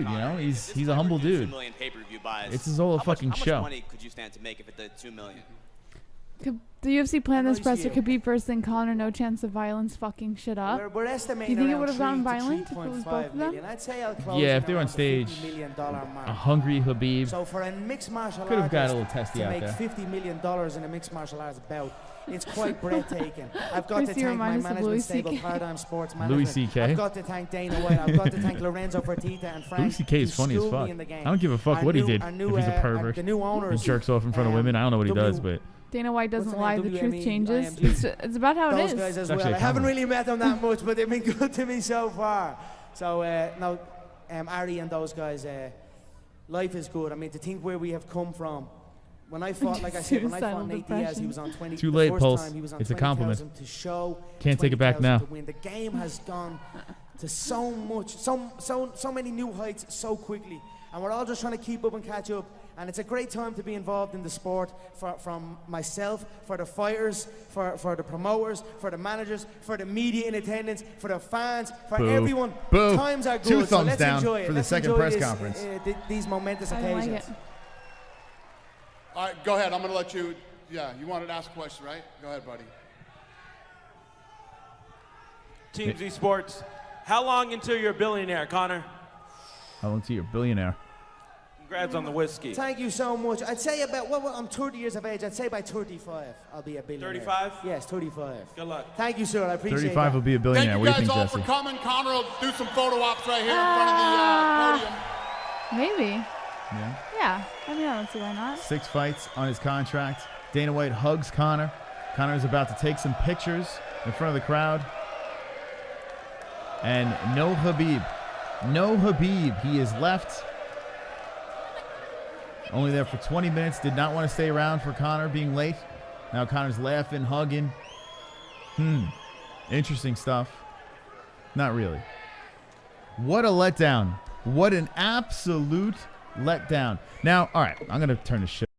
S4: dude. You know, he's a humble dude.
S24: 2 million pay-per-view buys.
S4: It's his whole fucking show.
S24: How much money could you stand to make if it did 2 million?
S5: The UFC planned this press to Khabib first, then Conor. No chance of violence fucking shit up.
S3: We're
S5: Do
S3: estimating
S5: you think it
S3: around
S5: would have gotten
S3: 3 to
S5: violent if it was both of them?
S3: I'd say I'll close
S4: Yeah,
S3: in
S4: if they were on
S3: around the $50
S4: stage,
S3: million mark.
S4: a hungry Khabib.
S3: So for a mixed martial
S4: Could have got a
S3: artist
S4: little testy
S3: to
S4: out
S3: make
S4: there.
S3: $50 million in a mixed martial arts bout, it's quite breathtaking. I've got to
S5: Chris, you
S3: thank my
S5: remind us of
S3: management
S5: Louis
S3: stable,
S5: CK.
S3: Paradigm Sports
S4: Louis
S3: Management.
S4: CK.
S3: I've got to thank Dana White. I've got to thank Lorenzo Fertitta and Frank.
S4: Louis CK is
S3: who
S4: funny as
S3: schooled me
S4: fuck.
S3: in the game.
S4: I don't give a fuck
S3: Our
S4: what he
S3: new-
S4: did.
S3: our
S4: If
S3: new,
S4: he's a pervert,
S3: the new owners,
S4: he jerks off in front of women. I don't know what he does, but
S5: Dana White doesn't lie. The truth
S3: WME,
S5: changes.
S3: IMG.
S5: It's about how it
S3: Those
S5: is.
S3: guys as
S4: It's
S3: well.
S4: actually
S3: I
S4: a
S3: haven't
S4: compliment.
S3: really met them that much, but they've been good to me so far. So no, Ari and those guys, life is good. I mean, to think where we have come from. When I fought, like I said, when I fought Nate Diaz, he was on 20.
S4: Too
S3: the
S4: late,
S3: first
S4: Pulse.
S3: time he was on
S4: It's a compliment.
S3: 20,000 to show.
S4: Can't take it back
S3: 20,000
S4: now.
S3: to win. The game has gone to so much, so many new heights so quickly, and we're all just trying to keep up and catch up. And it's a great time to be involved in the sport from myself, for the fighters, for the promoters, for the managers, for the media in attendance, for the fans, for
S4: Boo.
S3: everyone.
S4: Boo.
S3: Times are good.
S4: 2
S3: so
S4: thumbs
S3: let's
S4: down
S3: enjoy it.
S4: for the
S3: Let's
S4: second
S3: enjoy
S4: press
S3: this,
S4: conference.
S3: These momentous
S5: I like
S3: occasions.
S5: it.
S6: All right, go ahead. I'm going to let you. Yeah, you wanted to ask a question, right? Go ahead, buddy.
S2: Team Z Sports. How long until you're a billionaire, Conor?
S4: how long till you're a billionaire?
S2: Congrats on the whiskey.
S3: Thank you so much. I'd say about, well, I'm 30 years of age. I'd say by 35, I'll be a billionaire.
S2: 35?
S3: Yes, 35.
S2: Good luck.
S3: Thank you, sir. I appreciate
S4: 35
S3: that.
S4: will be a billionaire.
S6: Thank
S4: What
S6: you
S4: do you
S6: guys
S4: think,
S6: all for
S4: Jesse?
S6: coming. Conor will do some photo ops right here in front of the podium.
S5: Maybe.
S4: Yeah.
S5: Yeah. I mean, I don't see why not.
S4: 6 fights on his contract. Dana White hugs Conor. Conor is about to take some pictures in front of the crowd. And no Khabib. No Khabib. He is left. Only there for 20 minutes. Did not want to stay around for Conor being late. Now Conor's laughing, hugging. Interesting stuff. Not really. What a letdown. What an absolute letdown. Now, all right, I'm going to turn this shit